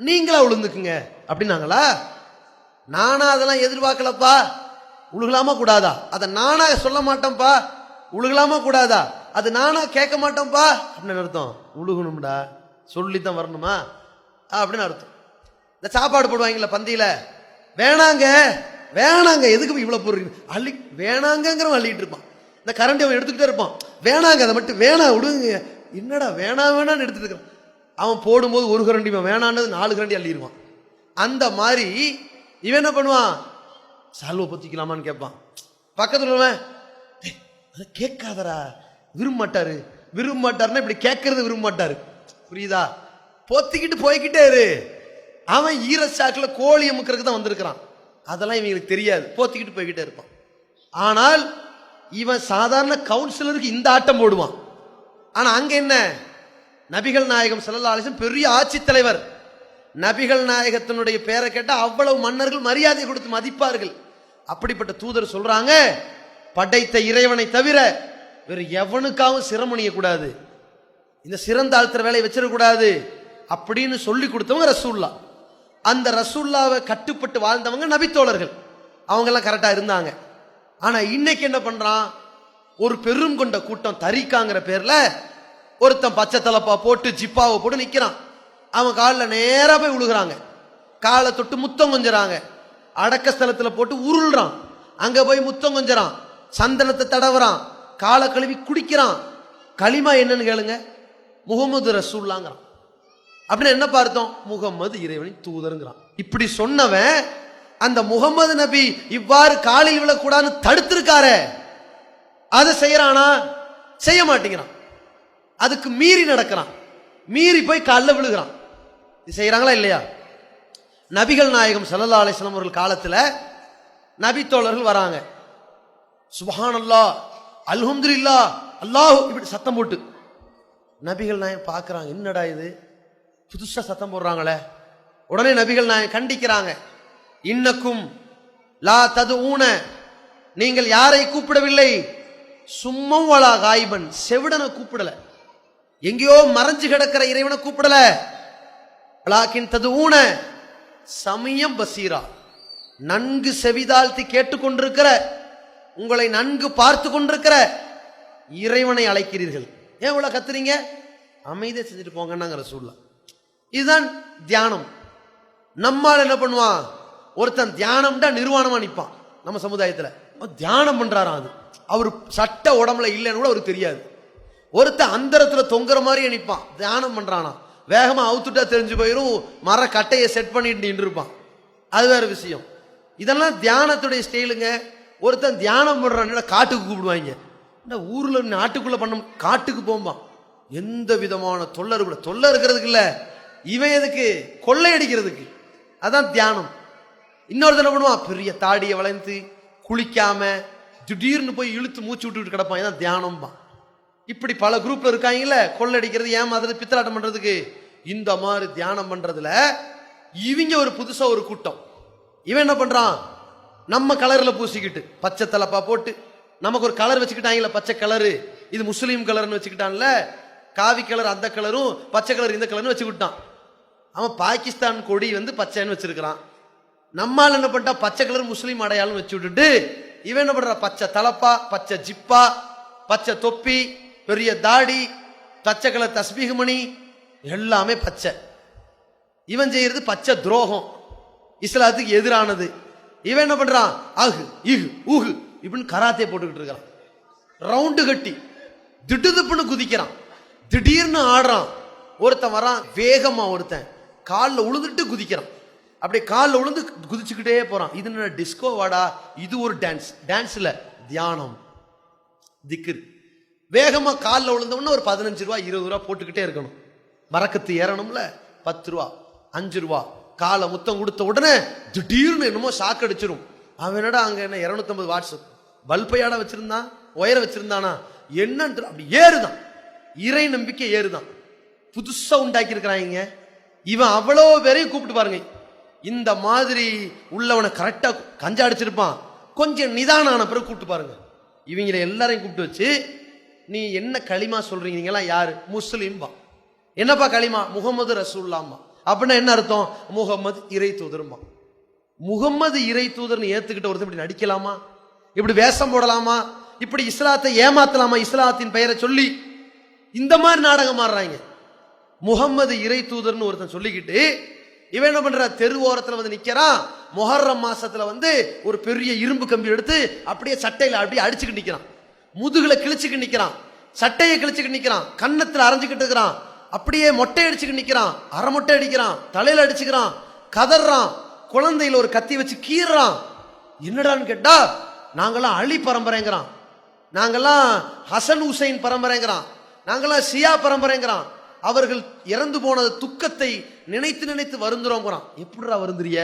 நீங்களா உழுந்துக்குங்க அப்படின்னாங்களா? நானா அதெல்லாம் எதிர்பார்க்கலப்பா. உழுகலாமா கூடாதா? அதை நானா சொல்ல மாட்டேன்ப்பா. உழுகலாமா கூடாதா? அது நானா கேட்க மாட்டேன்ப்பா அப்படின்னு அர்த்தம். உழுகணும்டா, சொல்லித்தான் வரணுமா அப்படின்னு அர்த்தம். இந்த சாப்பாடு போடுவாங்கல்ல பந்தியில, வேணாங்க வேணாங்க, எதுக்கு இவ்வளவு பொருள் அள்ளி, வேணாங்கிற அள்ளிட்டு இருப்பான். இந்த கரண்டி அவன் எடுத்துக்கிட்டே இருப்பான், வேணாங்க அதை மட்டும் வேணாம் விடுங்க, என்னடா வேணா வேணான்னு எடுத்துட்டு இருக்கான். அவன் போடும்போது ஒரு கரண்டி வேணான்னு 4 கரண்டி அள்ளிடுவான். அந்த மாதிரி இவன் என்ன பண்ணுவான்? சால்வை பொத்திக்கலாமான்னு கேட்பான். பக்கத்துல அதை கேட்காதரா, விரும்ப மாட்டாரு. விரும்ப மாட்டாருன்னா இப்படி கேட்கறது விரும்ப மாட்டாரு, புரியுதா? பொத்திக்கிட்டு போய்கிட்டே இரு. அவன் ஈரச்சாக்கில் கோழி அமுக்கிறதுக்கு தான் வந்திருக்கிறான், அதெல்லாம் இவங்களுக்கு தெரியாது, போத்திக்கிட்டு போய்கிட்டே இருப்பான். ஆனால் இவன் சாதாரண கவுன்சிலருக்கு இந்த ஆட்டம் போடுவான். ஆனா அங்க என்ன? நபிகள் நாயகம் ஸல்லல்லாஹு அலைஹி வஸல்லம் பெரிய ஆட்சி தலைவர். நபிகள் நாயகத்தினுடைய பேரை கேட்டா அவ்வளவு மன்னர்கள் மரியாதை கொடுத்து மதிப்பார்கள். அப்படிப்பட்ட தூதர் சொல்றாங்க, படைத்த இறைவனை தவிர வேறு எவனுக்காகவும் சிரமணிய கூடாது, இந்த சிறந்தாழ்த்துற வேலையை வச்சிடக்கூடாது அப்படின்னு சொல்லி கொடுத்தவங்க ரசூல்லா. அந்த ரசூல்லாவை கட்டுப்பட்டு வாழ்ந்தவங்க நபித்தோழர்கள், அவங்க எல்லாம் கரெக்டா இருந்தாங்க. ஆனா இன்னைக்கு என்ன பண்றான்? ஒரு பெரும் கொண்ட கூட்டம் தரிக்காங்கிற பேர்ல ஒருத்தன் பச்சை தலப்பா போட்டு ஜிப்பாவை போட்டு நிக்கிறான். அவன் காலில் நேரா போய் விழுகிறாங்க, காலை தொட்டு முத்தம் கொஞ்சறாங்க, அடக்க ஸ்தலத்துல போட்டு உருள்றான், அங்க போய் முத்தம் கொஞ்சறான், சந்தனத்தை தடவுறான், காலை கழுவி குடிக்கிறான். களிமா என்னன்னு கேளுங்க, முகமது ரசூல்லாங்கிறான். அப்படின்னு என்ன பார்த்தோம்? முகம்மது இறைவனின் தூதருங்கிறான். இப்படி சொன்னவன் அந்த முகமது நபி இவ்வாறு காலில் விழக்கூடாதுன்னு தடுத்திருக்காரே, அதை செய்யறானா? செய்ய மாட்டேங்கிறான். அதுக்கு மீறி நடக்கிறான், மீறி போய் காலில் விழுகிறான். இது செய்யறாங்களா இல்லையா? நபிகள் நாயகம் ஸல்லல்லாஹு அலைஹி வஸல்லம் அவர்கள் காலத்துல நபி தோழர்கள் வராங்க, சுப்ஹானல்லாஹ் அல்ஹம்துலில்லாஹ் அல்லாஹ் இப்படி சத்தம் போட்டு நபிகள் நாயகம் பார்க்கறாங்க, என்னடா இது புதுசா சத்தம் போடுறாங்களே. உடனே நபிகள் நாயகம் கண்டிக்கிறாங்க, இன்னக்கும் லா ததுஊன, நீங்கள் யாரை கூப்பிடவில்லை, சும்மம் வலா காயிபன், செவிடனை கூப்பிடல, எங்கேயோ மறைஞ்சு கிடக்கிற இறைவனை கூப்பிடல, வலாக்கின் ததுஊன சமயம் பசீரா, நன்கு செவிதாழ்த்தி கேட்டுக்கொண்டிருக்கிற, உங்களை நன்கு பார்த்து கொண்டிருக்கிற இறைவனை அழைக்கிறீர்கள். ஏன் இவ்வளவு கத்துறீங்க? அமைதியை செஞ்சுட்டு போங்கன்னாங்க ரசூலுல்லாஹ். இதுதான் தியானம். நம்மால் என்ன பண்ணுவான்? ஒருத்தன் தியானம்டா நிர்வாணமா நிற்பான். நம்ம சமுதாயத்துல தியானம் பண்றாராம், அது அவர் சட்ட உடம்புல இல்லைன்னு கூட அவருக்கு தெரியாது. ஒருத்தன் அந்தரத்துல தொங்குற மாதிரி நிற்பான், தியானம் பண்றானா, வேகமா அவுத்துட்டா தெரிஞ்சு போயிரும், மர கட்டையை செட் பண்ணிட்டு நின்று இருப்பான், அது வேற விஷயம். இதெல்லாம் தியானத்துடைய ஸ்டைலுங்க. ஒருத்தன் தியானம் பண்றான், காட்டுக்கு கூப்பிடுவாங்க, இந்த ஊர்ல நாட்டுக்குள்ள பண்ண, காட்டுக்கு போம்பான். எந்த விதமான தொல்லை இருக்கிறதுக்கு இல்ல, இவன் எதுக்கு? கொள்ளையடிக்கிறதுக்கு. அதான் தியானம். இன்னொருத்தன் என்ன பண்ணுவான்? பெரிய தாடியை வளைந்து குளிக்காம திடீர்னு போய் இழுத்து மூச்சு விட்டு கிடப்பான், இதான் தியானம்பா. இப்படி பல குரூப்ல இருக்காங்கல்ல, கொள்ளடிக்கிறது, ஏமாத்துறது, பித்தலாட்டம் பண்றதுக்கு. இந்த மாதிரி தியானம் பண்றதுல இவங்க ஒரு புதுசா ஒரு கூட்டம். இவன் என்ன பண்றான்? நம்ம கலர்ல பூசிக்கிட்டு பச்சை தலப்பா போட்டு நமக்கு ஒரு கலர் வச்சுக்கிட்டாங்கல்ல, பச்சை கலரு இது முஸ்லீம் கலர்னு வச்சுக்கிட்டான்ல, காவி கலர் அந்த கலரும் பச்சை கலர் இந்த கலர்னு வச்சுக்கிட்டான். அவன் பாகிஸ்தான் கொடி பச்சைன்னு வச்சிருக்கிறான். நம்மால் என்ன பண்ணிட்டா பச்சை கலர் முஸ்லீம் அடையாளம் வச்சு விட்டுட்டு இவன் என்ன பண்ற, பச்சை தலப்பா, பச்சை ஜிப்பா, பச்சை தொப்பி, பெரிய தாடி, பச்சை கலர் தஸ்பீஹ் மணி, எல்லாமே பச்சை. இவன் செய்யறது பச்சை துரோகம், இஸ்லாத்துக்கு எதிரானது. இவன் என்ன பண்றான், அஹு இஹு ஊஹு இப்படின்னு கராத்தே போட்டுக்கிட்டு இருக்கிறான். ரவுண்டு கட்டி திடுதுப்புன்னு குதிக்கிறான், திடீர்னு ஆடுறான். ஒருத்தன் வரான் வேகமா, ஒருத்தன் காலில் உழுதுட்டு குதிக்கிறான். அப்படியே காலில் உழுந்து குதிச்சுக்கிட்டே போறான். இது என்ன டிஸ்கோ வாடா, இது ஒரு டான்ஸ். டான்ஸ்ல தியானம் திக்ர். வேகமா காலில் விழுந்தவொன்னு ஒரு 15 ரூபா 20 ரூபா போட்டுக்கிட்டே இருக்கணும். மரக்கத்து ஏறணும்ல, 10 ரூபா 5 ரூபா. காலை முத்தம் கொடுத்த உடனே திடீர்னு என்னமோ ஷாக் அடிச்சிரும். அவனடா அங்க என்ன 250 வாட்ஸ் பல்பையாட வச்சிருந்தான், ஒயர வச்சிருந்தானா என்னன்னு அப்படி ஏறுதான். இறை நம்பிக்கை ஏறுதான். புதுசா உண்டாக்கி இருக்கிறாங்க. இவன் அவ்வளோ பேரையும் கூப்பிட்டு பாருங்க. இந்த மாதிரி உள்ளவனை கரெக்டா கஞ்சா அடிச்சிருப்பான். கொஞ்சம் நிதானம் ஆன பிறகு கூப்பிட்டு பாருங்க. இவங்களை எல்லாரையும் கூப்பிட்டு வச்சு, நீ என்ன களிமா சொல்றீங்க, நீங்களாம் யாரு, முஸ்லீம்பா. என்னப்பா களிமா, முகமது ரசூலுல்லாஹ். அப்படின்னா என்ன அர்த்தம், முகமது இறை தூதருமா. முகமது இறை தூதர்னு ஏத்துக்கிட்ட ஒருத்தர் இப்படி நடிக்கலாமா, இப்படி வேஷம் போடலாமா, இப்படி இஸ்லாத்தை ஏமாத்தலாமா, இஸ்லாத்தின் பெயரை சொல்லி இந்த மாதிரி நாடகம் ஆடுறாங்க. முகமது இறை தூதர்னு ஒருத்தன் சொல்லிக்கிட்டு இவன் என்ன பண்ற, தெரு ஓரத்துல நிக்கிறான். முஹர்ரம் மாசத்துல ஒரு பெரிய இரும்பு கம்பி எடுத்து அப்படியே சட்டையில அப்படியே அடிச்சுக்கிட்டு நிக்கிறான். முதுகுல கிழிச்சுக்கிட்டு நிக்கிறான், சட்டையை கிழிச்சுக்கிட்டு நிக்கிறான், கன்னத்துல அரைஞ்சுக்கிட்டு இருக்கிறான், அப்படியே மொட்டை அடிச்சுக்கிட்டு நிக்கிறான், அரை மொட்டை அடிக்கிறான், தலையில அடிச்சுக்கிறான், கதறான், குழந்தையில ஒரு கத்தி வச்சு கீறான். என்னடான்னு கேட்டா, நாங்கெல்லாம் அலி பரம்பரைங்கிறான், நாங்கெல்லாம் ஹசன் ஹுசைன் பரம்பரைங்கிறான், நாங்கெல்லாம் ஷியா பரம்பரைங்கிறான். அவர்கள் இறந்து போன துக்கத்தை நினைத்து நினைத்து வருந்துறோம். எப்படிடா வருந்துறிய,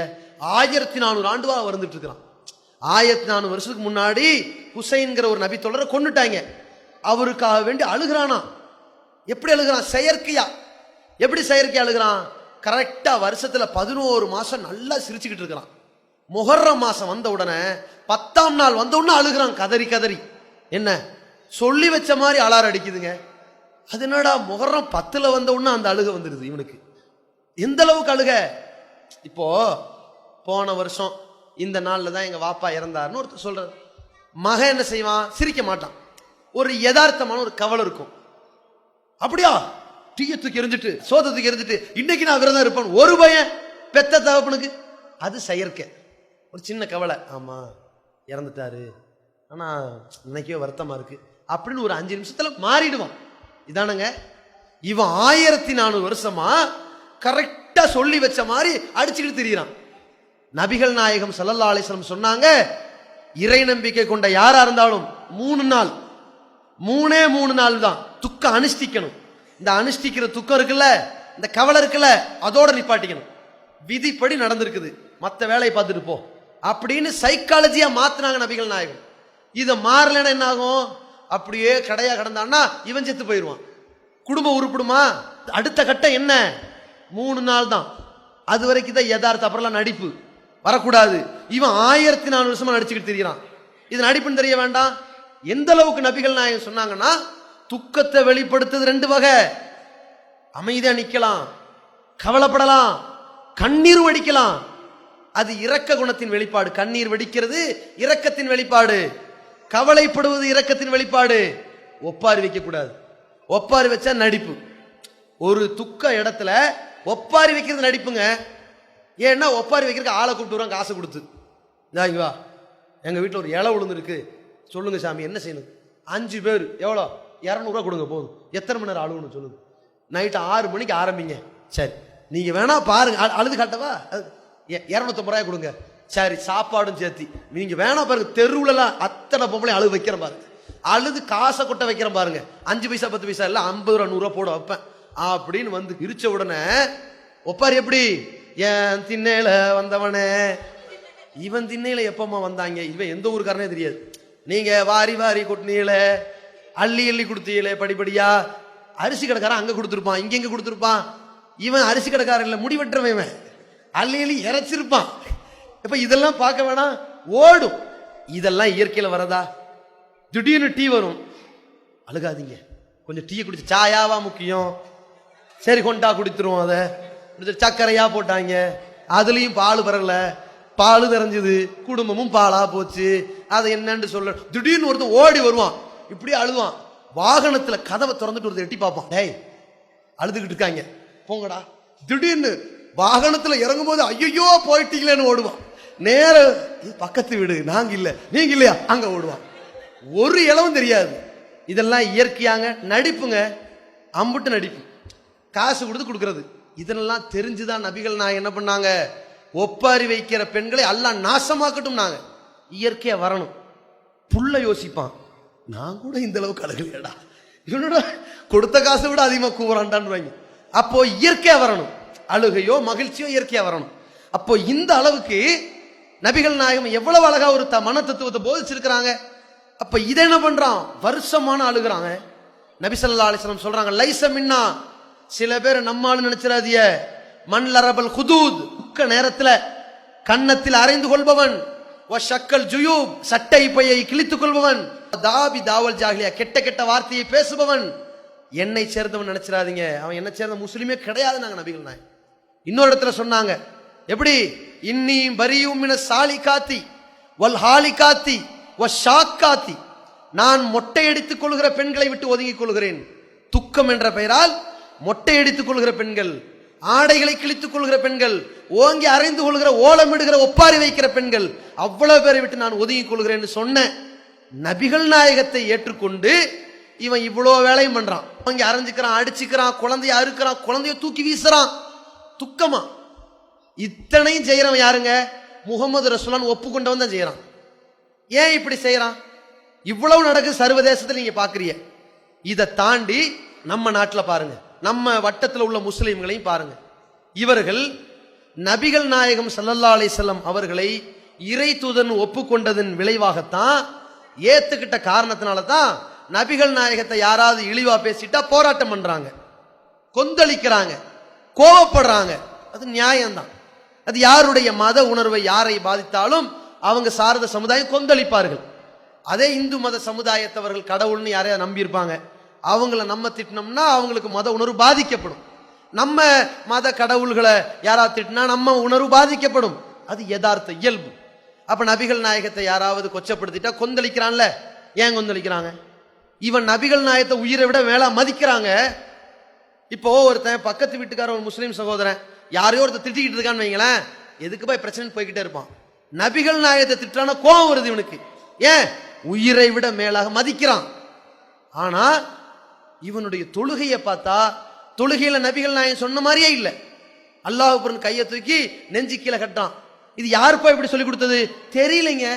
1400 ஆண்டுவா வருந்துட்டு இருக்கிறான். 1400 வருஷத்துக்கு முன்னாடி ஹுசைன்கிற ஒரு நபி தோழரை கொன்னுட்டாங்க. அவருக்காக வேண்டி அழுகிறானா. எப்படி அழுகிறான், செயற்கையா. எப்படி செயற்கையா அழுகிறான், கரெக்டா வருஷத்துல 11 மாசம் நல்லா சிரிச்சுக்கிட்டு இருக்கிறான். முஹர்ரம் மாசம் வந்த உடனே 10ஆம் நாள் வந்த உடனே அழுகிறான், கதறி கதறி. என்ன சொல்லி வச்ச மாதிரி அலார அடிக்குதுங்க. அது என்னடா, முஹர்ரம் 10ல வந்த உடனே அந்த அழுக வந்துடுது இவனுக்கு. எந்த அளவுக்கு அழுக. இப்போ போன வருஷம் இந்த நாள்ல தான் எங்க வாப்பா இறந்தாருன்னு ஒருத்தர் சொல்றாரு. மகன் என்ன செய்வான், சிரிக்க மாட்டான். ஒரு யதார்த்தமான ஒரு கவலை இருக்கும். அப்படியா, டீயை தூக்கி எரிஞ்சிட்டு சோத்தை தூக்கி எரிஞ்சிட்டு இன்னைக்கு நான் விரதம் இருப்பேன் ஒரு பையன் பெத்த தகப்பனுக்கு. அது செயற்கை, ஒரு சின்ன கவலை. ஆமா இறந்துட்டாரு, ஆனா இன்னைக்கே வருத்தமா இருக்கு அப்படின்னு ஒரு 5 நிமிஷத்துல மாறிடுவான். இதானுங்க இவன் 1400 வருஷமா கரெக்டா சொல்லி வச்ச மாதிரி அடிச்சுக்கிட்டு திரியிறான். நபிகள் நாயகம் ஸல்லல்லாஹு அலைஹி வஸல்லம் சொன்னாங்க, இறை நம்பிக்கை கொண்ட யாரா இருந்தாலும் 3 நாள், 3 நாள் தான் துக்கம் அனுஷ்டிக்கணும். இந்த அனுஷ்டிக்கிற துக்கம் இருக்குல்ல, இந்த கவலை இருக்குல்ல, அதோட நிப்பாட்டிக்கணும். விதிப்படி நடந்திருக்குது, மற்ற வேலையை பார்த்துட்டு போ அப்படின்னு சைக்காலஜியா மாத்தினாங்க நபிகள் நாயகம். இதை மாறலன்னா என்ன ஆகும், அப்படியே கடையா கடந்தான்னா இவன் செத்து போயிடுவான், குடும்பம் உருப்பிடுமா. அடுத்த கட்டம் என்ன, 3 நாள் தான். அது வரைக்கும் தான் யதார்த்தம், அப்புறம் நடிப்பு வரக்கூடாது. இவன் 1400 வருஷமா நடிச்சுக்கிட்டு தெரியுறான். இது நடிப்புன்னு தெரிய வேண்டாம். எந்த அளவுக்கு நபிகள் நாயகம் சொன்னாங்கன்னா, துக்கத்தை வெளிப்படுத்துறது 2 வகை. அமைதியா நிக்கலாம், கவலைப்படலாம், கண்ணீர் வடிக்கலாம். அது இரக்க குணத்தின் வெளிப்பாடு. கண்ணீர் வடிக்கிறது இரக்கத்தின் வெளிப்பாடு, கவலைப்படுவது இரக்கத்தின் வெளிப்பாடு. ஒப்பாரி வைக்க கூடாது. ஒப்பாரி வச்சா நடிப்பு. ஒரு துக்க இடத்துல ஒப்பாரி வைக்கிறது நடிப்புங்க. ஏன்னா ஒப்பாரி வைக்கிறதுக்கு ஆளை கூப்பிட்டு வரோம் காசு கொடுத்து. இங்க வா, எங்க வீட்டில் ஒரு இலை விழுந்துருக்கு, சொல்லுங்க சாமி என்ன செய்யணும். 5 பேர் எவ்வளோ, 200 ரூபா கொடுங்க போதும். எத்தனை மணி நேரம் அழுகணும் சொல்லுங்க. நைட்டு 6 மணிக்கு ஆரம்பிங்க. சரி நீங்க வேணா பாருங்க, அழுது காட்டவா, 250 ரூபாய் கொடுங்க. சரி சாப்பாடும் சேர்த்தி நீங்க வேணா பாருங்க. தெருவுலலாம் அத்தனை பொம்பளை அழுது வைக்கிறேன் பாருங்க, அழுது காசை கொட்ட வைக்கிறேன் பாருங்க. 5 பைசா 10 பைசா இல்லை, 50 ரூபா 100 ரூபா போட வைப்பேன் அப்படின்னு இருச்ச உடனே ஒப்பாரி எப்படி, என் திண்ணையில வந்தவனே. இவன் திண்ணையில எப்பமா வந்தாங்க, இவன் எந்த ஊருக்காரனே தெரியாது. நீங்க வாரி வாரி கொட்டினீங்கள, அள்ளி அள்ளி கொடுத்தீங்களே படிப்படியா. அரிசி கடைக்காரன் அங்க கொடுத்துருப்பான், இங்க எங்க கொடுத்துருப்பான். இவன் அரிசி கடைக்காரன் இல்ல, முடி வெட்டுறவன். இவன் அள்ளி அள்ளி இறைச்சிருப்பான். இப்ப இதெல்லாம் பார்க்க வேணாம். ஓடும். இதெல்லாம் இயற்கையில வரதா? திடீர்னு டீ வரும், அழுகாதீங்க, கொஞ்சம் டீ குடிச்சு, சாயாவா முக்கியம், சரி கொண்டா குடித்துருவோம், அதை சர்க்கரையா போட்டாங்க, அதுலயும் பால் வரல, பால் நிறைஞ்சது, குடும்பமும் பாலா போச்சு, அதை என்னன்னு சொல்ல. திடீர்னு ஒருத்தன் ஓடி வருவான், இப்படி அழுவான், வாகனத்துல கதவை திறந்துட்டு ஒருத்தர் எட்டி பார்ப்பான், டேய் அழுதுகிட்டு இருக்காங்க போங்கடா. திடீர்னு வாகனத்துல இறங்கும் போது ஐயோ போயிட்டீங்களேன்னு ஓடுவான். நேர பக்கத்து வீடு, நாங்க இல்ல நீங்க இல்லையா, அங்க ஓடுவான். ஒரு இளவும் தெரியாது. இதெல்லாம் இயற்கையாங்க, நடிப்புங்க, அம்புட்டு நடிப்பு, காசு கொடுத்து கொடுக்கறது. இதெல்லாம் தெரிஞ்சுதான் நபிகள் நான் என்ன பண்ணாங்க, ஒப்பாரி வைக்கிற பெண்களை அல்லாஹ் நாசமாக்கட்டும் நாங்க. இயற்கையா வரணும். புள்ள யோசிப்பான், நான் கூட இந்த அளவுக்கு அழகலையடா, இவனோட கொடுத்த காசை விட அதிகமா கூறான்டான்னு. அப்போ இயற்கையா வரணும், அழுகையோ மகிழ்ச்சியோ இயற்கையா வரணும். அப்போ இந்த அளவுக்கு நபிகள் நாயகம் எவ்வளவு அழகா ஒரு மன தத்துவத்தை போதிச்சிருக்கிறாங்க. அப்ப இதை என்ன பண்றான், வருஷமான அழுகிறாங்க. நபி ஸல்லல்லாஹு அலைஹி வஸல்லம் சொல்றாங்க, லைஸ மின்னா, சில பேர் நம்மாலும் நினைச்சிடாதிய, மன் லரபல் ஹுதூத், துக்க நேரத்துல கன்னத்தில் அரைந்து கொள்பவன், வஷக்கல் ஜுயூப், சட்டை பையை கிழித்துக் கொள்பவன், தாபி தாவல் ஜாஹிலியா, கெட்ட கெட்ட வார்த்தையை பேசுபவன், என்னை சேர்ந்தவன் நினைச்சிடாதீங்க, அவன் என்ன சேர்ந்த முஸ்லிமே கிடையாது நாங்க நபிகள் நாயகம். இன்னொரு இடத்துல சொன்னாங்க, எப்படி, இன்னி பரியும் மின சாலிகாத்தி வல் ஹாலிகாத்தி வஷாக்காத்தி, நான் மொட்டை அடித்துக் கொள்கிற பெண்களை விட்டு ஒதுங்கிக் கொள்கிறேன். துக்கம் என்ற பெயரால் மொட்டை அடித்துக் கொள்கிற பெண்கள், ஆடைகளை கிழித்துக் கொள்கிற பெண்கள், ஓங்கி அரைந்து கொள்கிற, ஓலமிடுகிற, ஒப்பாரி வைக்கிற பெண்கள், அவ்வளவு பேரை விட்டு நான் ஒதுங்கிக் கொள்கிறேன் சொன்ன நபிகள் நாயகத்தை ஏற்றுக்கொண்டு இவன் இவ்வளவு வேலையும் பண்றான். ஓங்கி அரைஞ்சுக்கிறான், அடிச்சுக்கிறான், குழந்தைய அறுக்கிறான், குழந்தைய தூக்கி வீசுறான், துக்கமா. இத்தனையும் செய்யறவன் யாருங்க, முகமது ரசூலுல்லாஹ் ஒப்புக்கொண்டவன் தான் செய்யறான். ஏன் இப்படி செய்யறான்? இவ்வளவு நடக்கு சர்வதேசத்தில் நீங்க பாக்குறீங்க. இதை தாண்டி நம்ம நாட்டில் பாருங்க, நம்ம வட்டத்தில் உள்ள முஸ்லிம்களையும் பாருங்க. இவர்கள் நபிகள் நாயகம் ஸல்லல்லாஹு அலைஹி வஸல்லம் அவர்களை இறை தூதன் ஒப்புக்கொண்டதன் விளைவாகத்தான், ஏத்துக்கிட்ட காரணத்தினால தான் நபிகள் நாயகத்தை யாராவது இழிவா பேசிட்டா போராட்டம் பண்றாங்க, கொந்தளிக்கிறாங்க, கோவப்படுறாங்க. அது நியாயம்தான். அது யாருடைய மத உணர்வை யாரை பாதித்தாலும் அவங்க சார்ந்த சமுதாயம் கொந்தளிப்பார்கள். அதே இந்து மத சமுதாயத்தவர்கள் கடவுள்னு யாரையா நம்பி இருப்பாங்க, அவங்கள நம்ம திட்டினோம்னா அவங்களுக்கு மத உணர்வு பாதிக்கப்படும். நம்ம மத கடவுள்களை யாராவது திட்டினா நம்ம உணர்வு பாதிக்கப்படும். அது யதார்த்த இயல்பு. அப்ப நபிகள் நாயகத்தை யாராவது கொச்சப்படுத்திட்டா கொந்தளிக்கிறான்ல. ஏன் கொந்தளிக்கிறாங்க? இவன் நபிகள் நாயகத்தை உயிரை விட மேலா மதிக்கிறாங்க. இப்போ ஒருத்தன் பக்கத்து வீட்டுக்கார ஒரு முஸ்லீம் சகோதரன் யாரையோ ஒருத்தர் திட்டிக்கிட்டு இருக்கான்னு வைங்களேன், எதுக்கு போய் பிரச்சனை போய்கிட்டே இருப்பான். நபிகள் நாயகத்தை திட்டான கோபம் வருது இவனுக்கு. ஏன்? உயிரை விட மேலாக மதிக்கிறான். ஆனா இவனுடைய தொழுகையை பார்த்தா, தொழுகையில நபிகள் நாயகம் சொன்ன மாதிரியே இல்லை. அல்லாஹ் கையை தூக்கி நெஞ்சு கீழே கட்டான். இது யாருப்பா இப்படி சொல்லி கொடுத்தது? தெரியலைங்க,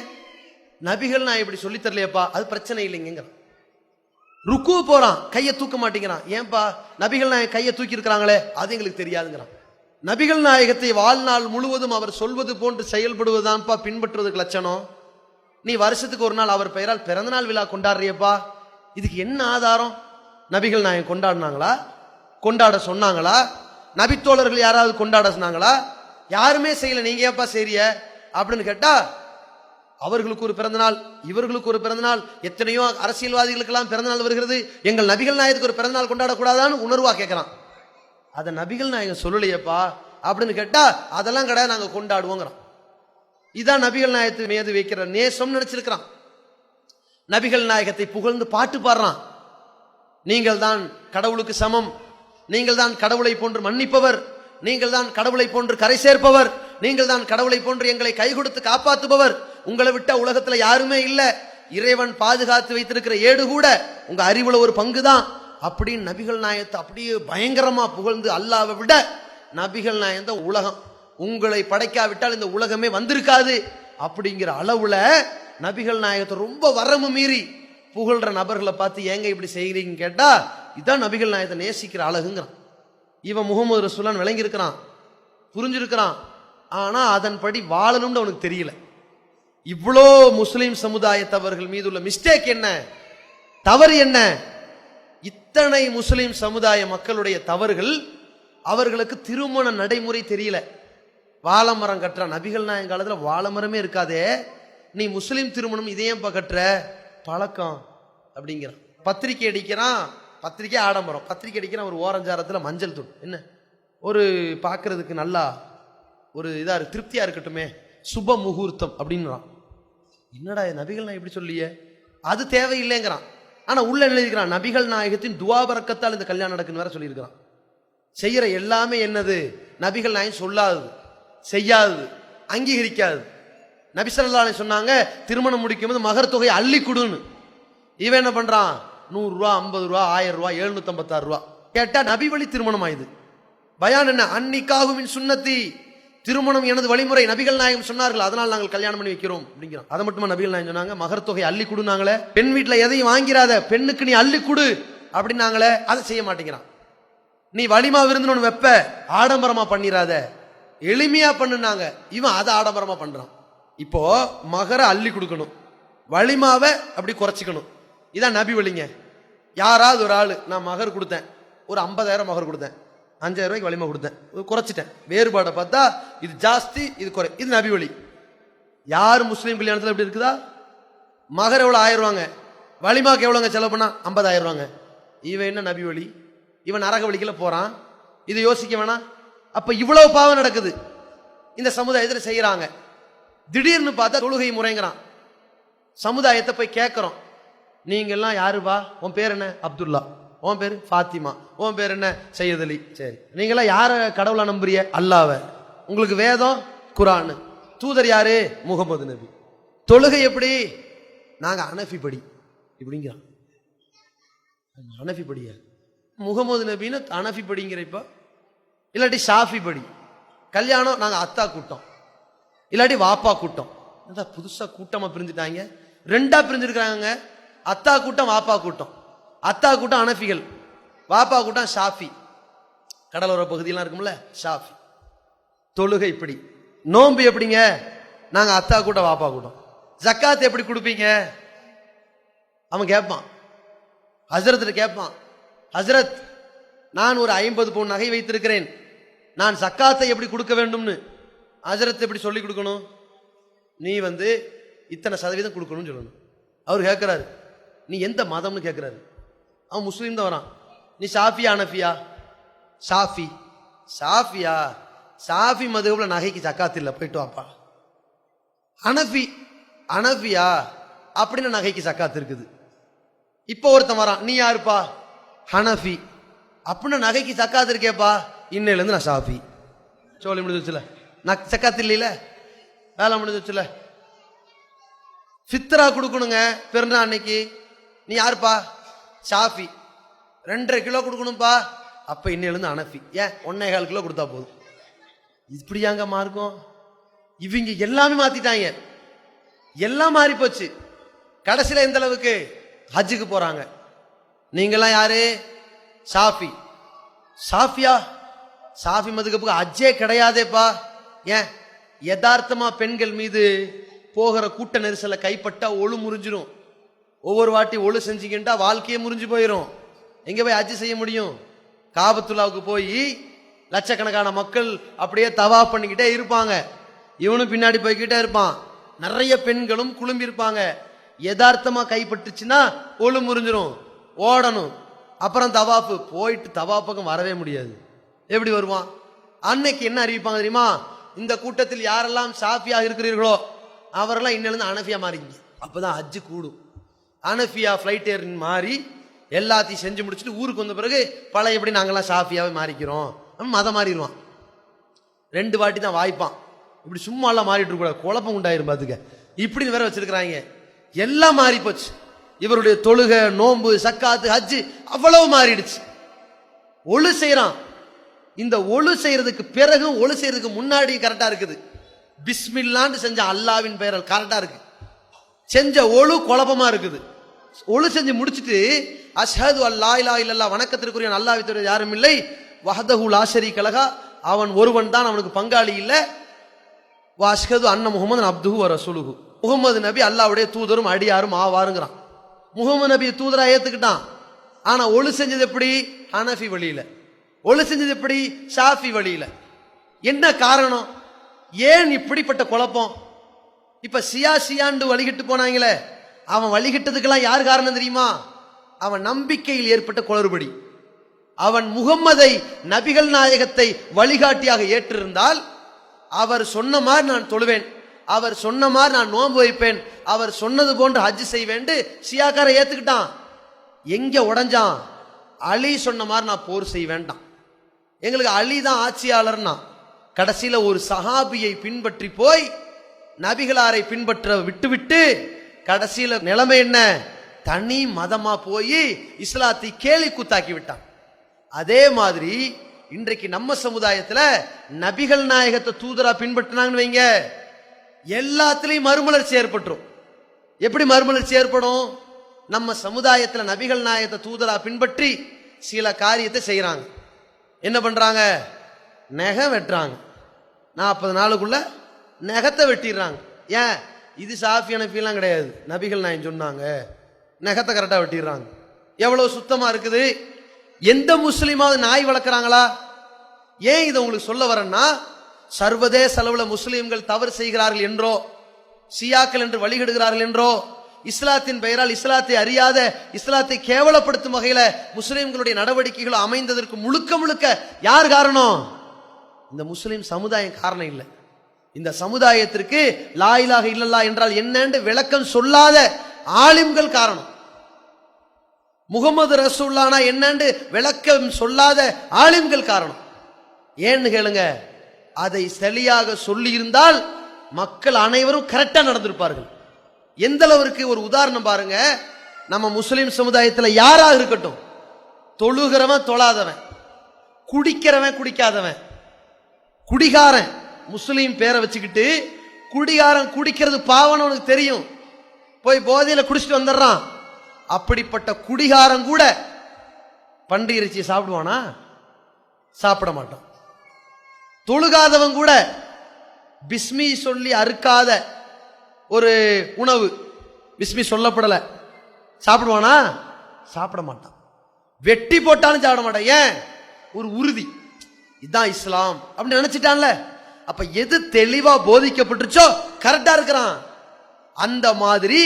நபிகள் நாயகம் இப்படி சொல்லி தரலையப்பா, அது பிரச்சனை இல்லைங்க. ருக்கு போறான், கையை தூக்க மாட்டேங்கிறான். ஏன்பா? நபிகள் நாயகம் கையை தூக்கி இருக்கிறாங்களே, அது எங்களுக்கு தெரியாதுங்கிறான். நபிகள் நாயகத்தை வாழ்நாள் முழுவதும் அவர் சொல்வது போன்று செயல்படுவதுதான்ப்பா பின்பற்றுவதற்கு லட்சணம். நீ வருஷத்துக்கு ஒரு நாள் அவர் பெயரால் பிறந்த நாள் விழா கொண்டாடுறியப்பா, இதுக்கு என்ன ஆதாரம்? நபிகள் நாயகம் கொண்டாடினாங்களா? கொண்டாட சொன்னாங்களா? நபித்தோழர்கள் யாராவது கொண்டாட சொன்னாங்களா? யாருமே செய்யல, நீங்க ஏப்பா செய்ய அப்படின்னு கேட்டா, அவர்களுக்கு ஒரு பிறந்த நாள், இவர்களுக்கு ஒரு பிறந்த நாள், எத்தனையோ அரசியல்வாதிகளுக்கு எல்லாம் பிறந்த நாள் வருகிறது, எங்கள் நபிகள் நாயகத்துக்கு ஒரு பிறந்த நாள் கொண்டாடக்கூடாதான்னு உணர்வா கேட்கிறான். அதை நபிகள் நாயகம் சொல்லலையப்பா அப்படின்னு கேட்டா, அதெல்லாம் கிடையாது, நாங்க கொண்டாடுவோங்கிறான். இதான் நபிகள் நாயகத்து மீது வைக்கிற நேசம் நினைச்சிருக்கிறான். நபிகள் நாயகத்தை புகழ்ந்து பாட்டு பாடுறான். நீங்கள் தான் கடவுளுக்கு சமம், நீங்கள் தான் கடவுளை போன்று மன்னிப்பவர், நீங்கள் தான் கடவுளை போன்று கரை சேர்ப்பவர், நீங்கள் தான் கடவுளை போன்று எங்களை கை கொடுத்து காப்பாற்றுபவர், உங்களை விட்ட உலகத்துல யாருமே இல்ல, இறைவன் பாதுகாத்து வைத்திருக்கிற ஏடு கூட உங்க அறிவுல ஒரு பங்கு தான் அப்படின்னு நபிகள் நாயகத்தை அப்படியே பயங்கரமா புகழ்ந்து, அல்லாஹ்வை விட நபிகள் நாயகம் உலகம், உங்களை படைக்காவிட்டால் இந்த உலகமே வந்திருக்காது அப்படிங்கிற அளவுல நபிகள் நாயகத்தை ரொம்ப வரம்பு மீறி புகழ்ற நபர்களை பார்த்து ஏங்க இப்படி செய்கிறீங்கன்னு கேட்டா, இதான் நபிகள் நாயகத்தை நேசிக்கிற அழகுங்கிறான். இவன் முகமது ரசூலுல்லாஹ் விளங்கி இருக்கிறான், புரிஞ்சிருக்கிறான். ஆனா அதன்படி வாழணும்னு அவனுக்கு தெரியல. இவ்வளோ முஸ்லிம் சமுதாயத்தவர்கள் மீது உள்ள மிஸ்டேக் என்ன, தவறு என்ன? இத்தனை முஸ்லிம் சமுதாய மக்களுடைய தவறுகள், அவர்களுக்கு திருமண நடைமுறை தெரியல. வாழமரம் கட்டுறான். நபிகள் நாயகம் காலத்துல வாழமரமே இருக்காதே, நீ முஸ்லீம் திருமணம் இதையும் பகற்ற பழக்கம் அப்படிங்கிறான். பத்திரிக்கை அடிக்கிறான், பத்திரிக்கை ஆடம்பரம், பத்திரிக்கை அடிக்கிறான் ஒரு ஓரஞ்சாரத்தில் மஞ்சள் தூள், என்ன ஒரு பார்க்கறதுக்கு நல்லா ஒரு இதா திருப்தியா இருக்கட்டுமே, சுப முகூர்த்தம் அப்படின்றான். என்னடா நபிகள் நான் எப்படி சொல்லிய, அது தேவையில்லைங்கிறான். ஆனா உள்ள எழுதிக்கிறான் நபிகள் நாயகத்தின் துவாபரக்கத்தால் இந்த கல்யாணம் நடக்குன்னு வேற சொல்லியிருக்கிறான். செய்யற எல்லாமே என்னது, நபிகள் நாயகம் சொல்லாதது, செய்யாதது, அங்கீகரிக்காது. நபி ஸல்லல்லாஹு அலைஹி சொன்னாங்க திருமணம் முடிக்கும் போது மகர் தொகையை அள்ளி கொடுன்னு. இவன் என்ன பண்றான், 100 ரூபா, 50 ரூபா, 1000 ரூபா, 756 ரூபா கேட்டா நபி வழி திருமணம் ஆயுது. பயான் என்ன, அன்னிக்காகுமின் சுன்னத்தி, திருமணம் எனது வழிமுறை, நபிகள் நாயகம் சொன்னார்கள், அதனால் நாங்கள் கல்யாணம் பண்ணி வைக்கிறோம் அப்படிங்கிறோம். அதை மட்டுமா நபிகள் நாயகம் சொன்னாங்க, மகர் தொகை அள்ளி கொடுனாங்களே, பெண் வீட்டுல எதையும் வாங்கிறாத, பெண்ணுக்கு நீ அள்ளி கொடு அப்படின்னாங்களே, அதை செய்ய மாட்டேங்கிறான். நீ வலிமா விருந்துன்னு ஒண்ணு வெப்ப, ஆடம்பரமா பண்ணிராத, எளிமையா பண்ணுனாங்க, இவன் அதை ஆடம்பரமா பண்றான். இப்போ மகரை அள்ளி கொடுக்கணும், வலிமாவை அப்படி குறைச்சிக்கணும், இதான் நபி வழிங்க. யாராவது ஒரு ஆளு நான் மகர் கொடுத்தேன், ஒரு 50,000 மகர் கொடுத்தேன், 5,000 ரூபாய்க்கு வலிமா கொடுத்தேன், குறைச்சிட்டேன், வேறுபாடை பார்த்தா இது ஜாஸ்தி இது குறை, இது நபி வழி. யார் முஸ்லீம் கல்யாணத்தில் எப்படி இருக்குதா, மகர் எவ்வளோ 1000 ரூபாங்க, வலிமாக்கு எவ்வளோங்க செலவு பண்ணா 50,000 ரூபாங்க. இவன் என்ன நபி வழி, இவன் நரக வழிக்குள்ள போறான். இதை யோசிக்க வேணாம். அப்ப இவ்வளவு பாவம் நடக்குது இந்த சமுதாயத்தில் செய்யறாங்க. திடீர்னு பார்த்தா தொழுகை முறைங்கிறான். சமுதாயத்தை போய் கேட்கிறோம், நீங்க எல்லாம் யாருப்பா, உன் பேர் என்ன, அப்துல்லா, உன் பேரு ஃபாத்திமா, உன் பேர் என்ன, சையத் அலி, சரி நீங்களாம் யார கடவுளா நம்புறிய, அல்லாஹ்வை, உங்களுக்கு வேதம் குர்ஆன், தூதர் யாரு, முகமது நபி, தொழுகை எப்படி, நாங்க ஹனஃபி படி இப்படிங்கிறான். ஹனஃபி படிய முகமது நபின்னு ஹனஃபி படிங்கிற, இப்ப இல்லாட்டி ஷாஃபி படி, கல்யாணம் நாங்க அத்தா கூட்டம் இல்லாட்டி வாப்பா கூட்டம். புதுசா கூட்டமா பிரிஞ்சுட்டாங்க, ரெண்டா பிரிஞ்சிருக்காங்க, அத்தா கூட்டம் வாப்பா கூட்டம். அத்தா கூட்டம் ஹனஃபிகள், வாப்பா கூட்டம் ஷாஃபி, கடலோர பகுதியெல்லாம் இருக்கும்ல ஷாஃபி. தொழுகை இப்படி, நோன்பு எப்படிங்க, நாங்க அத்தா கூட்டம் வாப்பா கூட்டம். ஜக்காத் எப்படி கொடுப்பீங்க, அவன் கேட்பான், ஹஸ்ரத் கேட்பான், ஹஸ்ரத் நான் ஒரு 50 பவுன் நகை வைத்திருக்கிறேன், நான் ஜக்காத்தை எப்படி கொடுக்க வேண்டும்னு. ஹஸ்ரத் எப்படி சொல்லி கொடுக்கணும், நீ இத்தனை சதவீதம் கொடுக்கணும்னு சொல்லணும். அவர் கேட்கிறாரு நீ எந்த மதம்னு கேட்கிறாரு, அவன் முஸ்லீம் தான் வரான். நீ ஷாஃபியா ஹனஃபியா, ஷாஃபி. ஷாஃபியா, ஷாஃபி மதுஹப்ல நகைக்கு ஜக்காத் இல்லை, போயிட்டு வாப்பா. ஹனஃபி, ஹனஃபியா அப்படின்னு நகைக்கு ஜக்காத் இருக்குது. இப்போ ஒருத்தன் வரான், நீ யாருப்பா, ஹனஃபி அப்படின்னு நகைக்கு ஜக்காத் இருக்கேப்பா, இன்னையிலேருந்து நான் ஷாஃபி. சொல்லி முடிஞ்சுச்சுல, நான் ஜக்காத் இல்லையில, வேலை முடிஞ்சுச்சுல. ஃபித்ரா கொடுக்கணுங்க பிறந்த அன்னைக்கு, நீ யாருப்பா, ஷாஃபி, 2.5 கிலோ கொடுக்கணும்பா, அப்ப இன்னையிலேருந்து ஹனஃபி, ஏன் 1.25 கிலோ கொடுத்தா போதும். இப்படியாங்க மார்க்கம், இவங்க எல்லாமே மாத்திட்டாங்க, எல்லாம் மாறி போச்சு. கடைசியில எந்த அளவுக்கு, ஹஜ்ஜுக்கு போறாங்க, நீங்கெல்லாம் யாரு, ஷாஃபி. ஷாஃபியா, ஷாஃபி மதுகப்புக்கு ஹஜ்ஜே கிடையாதேப்பா. ஏன், யதார்த்தமா பெண்கள் மீது போகிற கூட்ட நெரிசலை கைப்பட்டா ஒழு முறிஞ்சிரும். ஒவ்வொரு வாட்டி ஒழு செஞ்சுக்கிட்டா வாழ்க்கையே முறிஞ்சு போயிடும். எங்க போய் ஹஜ் செய்ய முடியும், காபத்துல்லாவுக்கு போய் லட்சக்கணக்கான மக்கள் அப்படியே தவா பண்ணிக்கிட்டே இருப்பாங்க, இவனும் பின்னாடி போய்கிட்டே இருப்பான், நிறைய பெண்களும் குழும்பி இருப்பாங்க. யதார்த்தமா கைப்பட்டுச்சுன்னா ஒழு முறிஞ்சிரும், ஓடணும். அப்புறம் தவாப்பு, போயிட்டு தவாப்பக்கம் வரவே முடியாது. எப்படி வருவான், அன்னைக்கு என்ன அறிவிப்பாங்க தெரியுமா, இந்த கூட்டத்தில் யாரெல்லாம் ஷாஃபியா இருக்கிறீர்களோ அவரெல்லாம் இன்னிலிருந்து ஹனஃபியா மாறிங்க. அப்பதான் ஹஜ்ஜு கூடும். ஹனஃபியா ஃபிளைட் ஏர் மாறி எல்லாத்தையும் செஞ்சு முடிச்சுட்டு ஊருக்கு வந்த பிறகு பழைய எப்படி நாங்கெல்லாம் ஷாஃபியாவே மாறிக்கிறோம், மதம் மாறிடுவான். 2 வாட்டி தான் வாய்ப்பான். இப்படி சும்மா எல்லாம் மாறிட்டு இருக்க கூடாது, குழப்பம் உண்டாயிரும் பாத்துக்க. இப்படின்னு வேற வச்சிருக்கிறாங்க, எல்லாம் மாறி போச்சு. இவருடைய தொழுகை, நோன்பு, சக்காத்து, ஹஜ்ஜு அவ்வளவு மாறிடுச்சு. ஒழு செய்யறான். இந்த ஒழு செய்யறதுக்கு பிறகு ஒழு செய்யறதுக்கு முன்னாடி கரெக்டா இருக்குது. பிஸ்மில்லான்னு செஞ்ச அல்லாவின் பெயரால் கரெக்டா இருக்கு. செஞ்ச ஒழு குழப்பமா இருக்குது. ஒழு செஞ்சு முடிச்சுட்டு அஷ்ஹது அல்லா இலாஹ இல்லல்லாஹ், வணக்கத்திற்குரிய அல்லாஹ்வை தவிர யாரும் இல்லை, வஹ்தஹு லா ஷரீக லஹு, அவன் ஒருவன் தான், அவனுக்கு பங்காளி இல்லை, வ அஷ்ஹது அன்ன முஹம்மது அப்துஹு வ ரசூலுஹு, முகமது நபி அல்லாஹ்வுடைய தூதரும் அடியாரும் ஆவாருங்கிறான். முகமது நபி தூதரா ஏத்துக்கிட்டான். ஆனா ஒழு செஞ்சது எப்படி, ஹனஃபி வழியில. ஒழு செஞ்சது எப்படி, ஷாஃபி வழியில. என்ன காரணம், ஏன் இப்படிப்பட்ட குழப்பம்? இப்ப சியாண்டு வழிகிட்டு போனாங்களே, அவன் வழிகிட்டதுக்கெல்லாம் யார் காரணம் தெரியுமா? அவன் நம்பிக்கையில் ஏற்பட்ட குளறுபடி. அவன் முகம்மதை, நபிகள் நாயகத்தை வழிகாட்டியாக ஏற்றிருந்தால், அவர் சொன்ன மாதிரி நான் தொழுவேன், அவர் சொன்ன மாதிரி நான் நோன்பு வைப்பேன், அவர் சொன்னது போன்று ஹஜ் செய்வேன், சியாக்கார ஏத்துக்கிட்டான். எங்க உடஞ்சான்? அலி சொன்ன மாதிரி நான் போர் செய்ய வேண்டாம், எங்களுக்கு அலி தான் ஆட்சியாளர்னா. கடைசியில ஒரு சஹாபியை பின்பற்றி போய் நபிகளாரை பின்பற்ற விட்டுவிட்டு கடைசியில நிலைமை என்ன? தனி மதமா போய் இஸ்லாத்தை கேலி கூத்தாக்கி விட்டான். அதே மாதிரி இன்றைக்கு நம்ம சமுதாயத்துல நபிகள் நாயகத்தை தூதரா பின்பற்றினாங்கன்னு வைங்க, எல்லாத்திலையும் மறுமலர்ச்சி ஏற்பட்டுரும். எப்படி மறுமலர்ச்சி ஏற்படும்? நம்ம சமுதாயத்துல நபிகள் நாயகத்தை தூதரா பின்பற்றி சில காரியத்தை செய்யறாங்க. என்ன பண்றாங்க? நெகம் வெட்டுறாங்க. 40 நாளுக்குள்ள நெகத்தை வெட்டிடுறாங்க. ஏன்? இது சாஃபி அனஃபிலாம் கிடையாது, நபிகள் நாயகம் சொன்னாங்க. நெகத்தை கரெக்டா வெட்டிடுறாங்க. எவ்வளவு சுத்தமா இருக்குது. எந்த முஸ்லிமாவது நாய் வளர்க்குறாங்களா? ஏன் இதை உங்களுக்கு சொல்ல வரேன்னா, சர்வதேச அளவுல முஸ்லிம்கள் தவறு செய்கிறார்கள் என்றோ, சியாக்கள் என்று வழிகிடுகிறார்கள் என்றோ, இஸ்லாத்தின் பெயரால் இஸ்லாத்தை அறியாத, இஸ்லாத்தை கேவலப்படுத்தும் வகையில முஸ்லிம்களுடைய நடவடிக்கைகள் அமைந்ததற்கு முழுக்க முழுக்க யார் காரணம்? இந்த முஸ்லிம் சமுதாயம் காரணம் இல்லை. இந்த சமுதாயத்திற்கு லா இலாஹ இல்லல்லாஹ் என்றால் என்னன்னு விளக்கம் சொல்லாத ஆலிம்கள் காரணம். முகமது ரசூலுல்லாஹ்னா என்னன்னு விளக்கம் சொல்லாத ஆலிம்கள் காரணம். ஏன்னு கேளுங்க, அதை சரியாக சொல்லி இருந்தால் மக்கள் அனைவரும் கரெக்டா நடந்திருப்பார்கள். எந்த அளவிற்கு? ஒரு உதாரணம் பாருங்க. நம்ம முஸ்லிம் சமுதாயத்தில் யாராக இருக்கட்டும், தொழுகிறவன் தொழாதவன், குடிக்கிறவன் குடிக்காதவன், குடிகாரன், முஸ்லீம் பேரை வச்சுக்கிட்டு குடிகாரன் குடிக்கிறது பாவம்னு உனக்கு தெரியும், போய் போதையில குடிச்சிட்டு வந்துடுறான். அப்படிப்பட்ட குடிகாரன் கூட பன்றி இறைச்சி சாப்பிடுவானா? சாப்பிட மாட்டான். தொழுகாதவன் கூட பிஸ்மி சொல்லி அறுக்காத ஒரு உணவு, பிஸ்மி சொல்லப்படல, சாப்பிடுவானா? சாப்பிட மாட்டான். வெட்டி போட்டாலும் சாப்பிட மாட்டான். ஏன்? ஒரு உறுதி, இதுதான் இஸ்லாம் அப்படின்னு நினைச்சிட்டான்ல. அப்ப எது தெளிவா போதிக்கப்பட்டுச்சோ கரெக்டா இருக்கிறான். அந்த மாதிரி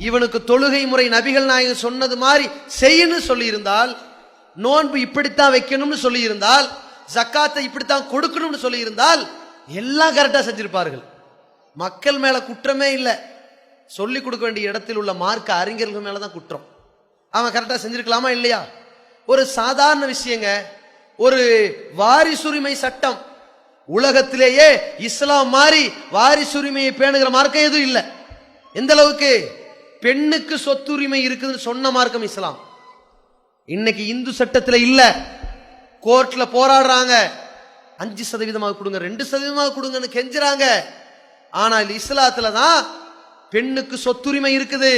இவனுக்கு தொழுகை முறை நபிகள் நாயகம் சொன்னது மாதிரி செய்யணும்னு சொல்லி இருந்தால், நோன்பு இப்படித்தான் வைக்கணும்னு சொல்லி இருந்தால், ஜக்காத்தை இப்படித்தான் கொடுக்கணும்னு சொல்லி இருந்தால் எல்லாம் கரெக்டா செஞ்சிருப்பார்கள். மக்கள் மேல குற்றமே இல்லை, சொல்லிக் கொடுக்க வேண்டிய இடத்தில் உள்ள மார்க்க அறிஞர்கள் மேலதான் குற்றம். அவன் கரெக்டா செஞ்சிருக்கலாமா இல்லையா? ஒரு சாதாரண விஷயங்க, ஒரு வாரிசுரிமை சட்டம். உலகத்திலேயே இஸ்லாம் மாதிரி வாரிசுரிமையை பேணுகிற மார்க்கம் எதுவும் இல்லை. எந்த அளவுக்கு? பெண்ணுக்கு சொத்துரிமை இருக்குதுன்னு சொன்ன மார்க்கம் இஸ்லாம். இன்னைக்கு இந்து சட்டத்தில் இல்ல, கோர்ட்ல போராடுறாங்க. 5% கொடுங்க, 2% கொடுங்கன்னு கெஞ்சுறாங்க. ஆனால் இஸ்லாத்துல தான் பெண்ணுக்கு சொத்துரிமை இருக்குது.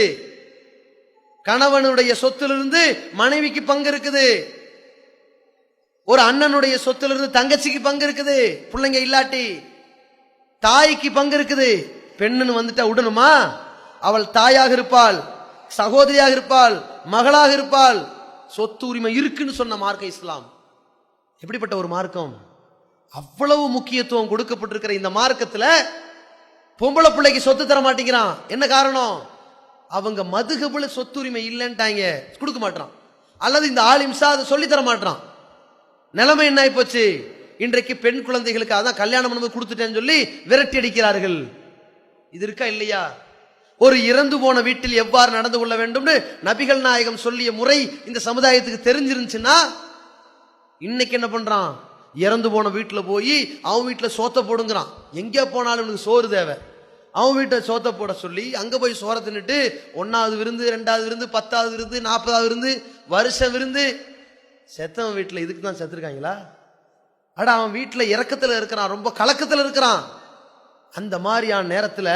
கணவனுடைய சொத்திலிருந்து மனைவிக்கு பங்கு இருக்குது. ஒரு அண்ணனுடைய சொத்திலிருந்து தங்கச்சிக்கு பங்கு இருக்குது. பிள்ளைங்க இல்லாட்டி தாய்க்கு பங்கு இருக்குது. பெண்ணுன்னு வந்துட்டா விடணுமா? அவள் தாயாக இருப்பாள், சகோதரியாக இருப்பாள், மகளாக இருப்பாள். சொத்து உரிமை இருக்குன்னு சொன்ன மார்க்கம் இஸ்லாம். எப்படிப்பட்ட ஒரு மார்க்கம்! அவ்வளவு முக்கியத்துவம் கொடுக்கப்பட்டிருக்கிற இந்த மார்க்கத்துல பொம்பளை பிள்ளைக்கு சொத்து தர மாட்டேங்கிறான். என்ன காரணம்? அவங்க மதுகபுல சொத்துரிமை இல்லைன்ட்டாங்க, கொடுக்க மாட்டான். அல்லது இந்த ஆலிம்சா அதை சொல்லி தர மாட்டான். நிலைமை என்ன ஆகி போச்சு? இன்றைக்கு பெண் குழந்தைகளுக்கு அதான் கல்யாணம் பண்ணும்போது கொடுத்துட்டேன்னு சொல்லி விரட்டி அடிக்கிறார்கள். இது இருக்கா இல்லையா? ஒரு இறந்து போன வீட்டில் எவ்வாறு நடந்து கொள்ள வேண்டும் நபிகள் நாயகம் சொல்லிய முறை இந்த சமுதாயத்துக்கு தெரிஞ்சிருந்துச்சுன்னா, இன்னைக்கு என்ன பண்றான்? இறந்து போன வீட்டுல போய் அவன் வீட்டுல சோத்த போடுங்கிறான். எங்க போனாலும் உனக்கு சோறு தேவை, அவன் வீட்டை சோத்த போட சொல்லி அங்க போய் சோற தின்னுட்டு 1வது விருந்து, 2வது விருந்து, 10வது விருந்து, 40வது விருந்து, வருஷ விருந்து. செத்தவன் வீட்டுல இதுக்கு தான் செத்துருக்காங்களா? அட, அவன் வீட்டுல இறக்கத்துல இருக்கிறான், ரொம்ப கலக்கத்துல இருக்கிறான். அந்த மாதிரியான நேரத்துல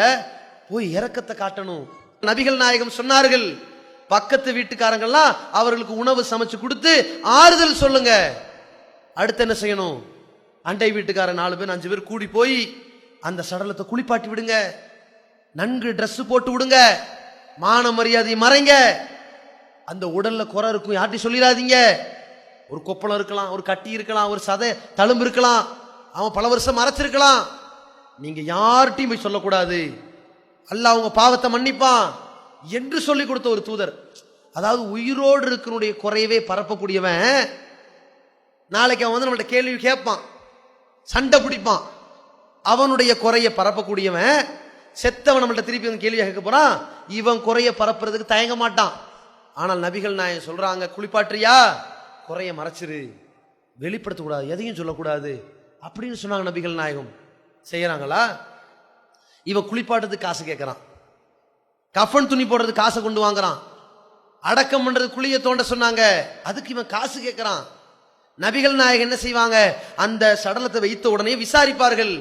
போய் இறக்கத்தை காட்டணும். நபிகள் நாயகம் சொன்னார்கள், பக்கத்து வீட்டுக்காரங்கெல்லாம் அவர்களுக்கு உணவு சமைச்சு கொடுத்து ஆறுதல் சொல்லுங்க. அடுத்து என்ன செய்யணும்? அண்டை வீட்டுக்காரன் 4 பேர் 5 பேர் கூடி போய் அந்த சடலத்தை குளிப்பாட்டி விடுங்க, நன்கு ட்ரெஸ் போட்டு விடுங்க, மான மரியாதை மறைங்க. அந்த உடல்ல குறை இருக்கும், யார்ட்டையும் சொல்லிடாதீங்க. ஒரு கொப்பளம் இருக்கலாம், ஒரு கட்டி இருக்கலாம், ஒரு சதை தழும்பு இருக்கலாம், அவன் பல வருஷம் மறைச்சிருக்கலாம். நீங்க யார்ட்டையும் போய் சொல்லக்கூடாது. அல்லாஹ் உங்க பாவத்தை மன்னிப்பான் என்று சொல்லி கொடுத்த ஒரு தூதர். அதாவது உயிரோடு இருக்கிறனுடைய குறையவே பரப்பக்கூடியவன் நாளைக்கு அவன் வந்து நம்மள்ட்ட கேள்வி கேட்பான், சண்டை பிடிப்பான். அவனுடைய குறைய பரப்பக்கூடியவன் செத்தவன் நம்மள்ட்ட திருப்பி வந்து கேள்வியாக கேட்க போறான். இவன் குறைய பரப்புறதுக்கு தயங்க மாட்டான். ஆனால் நபிகள் நாயகம் சொல்றாங்க, குளிப்பாற்றியா குறைய மறைச்சிரு, வெளிப்படுத்த கூடாது, எதையும் சொல்லக்கூடாது அப்படின்னு சொன்னாங்க நபிகள் நாயகம். செய்யறாங்களா? இவன் குளிப்பாட்டுறதுக்கு காசு கேட்கறான், கஃபன் துணி போடுறதுக்கு காசை கொண்டு வாங்குறான், அடக்கம் பண்றது குழிய தோண்ட சொன்னாங்க, அதுக்கு இவன் காசு கேட்கறான். நபிகள் நாயகம் என்ன செய்வாங்க, அந்த சடலத்தை வைத்த உடனே விசாரிப்பார்கள்.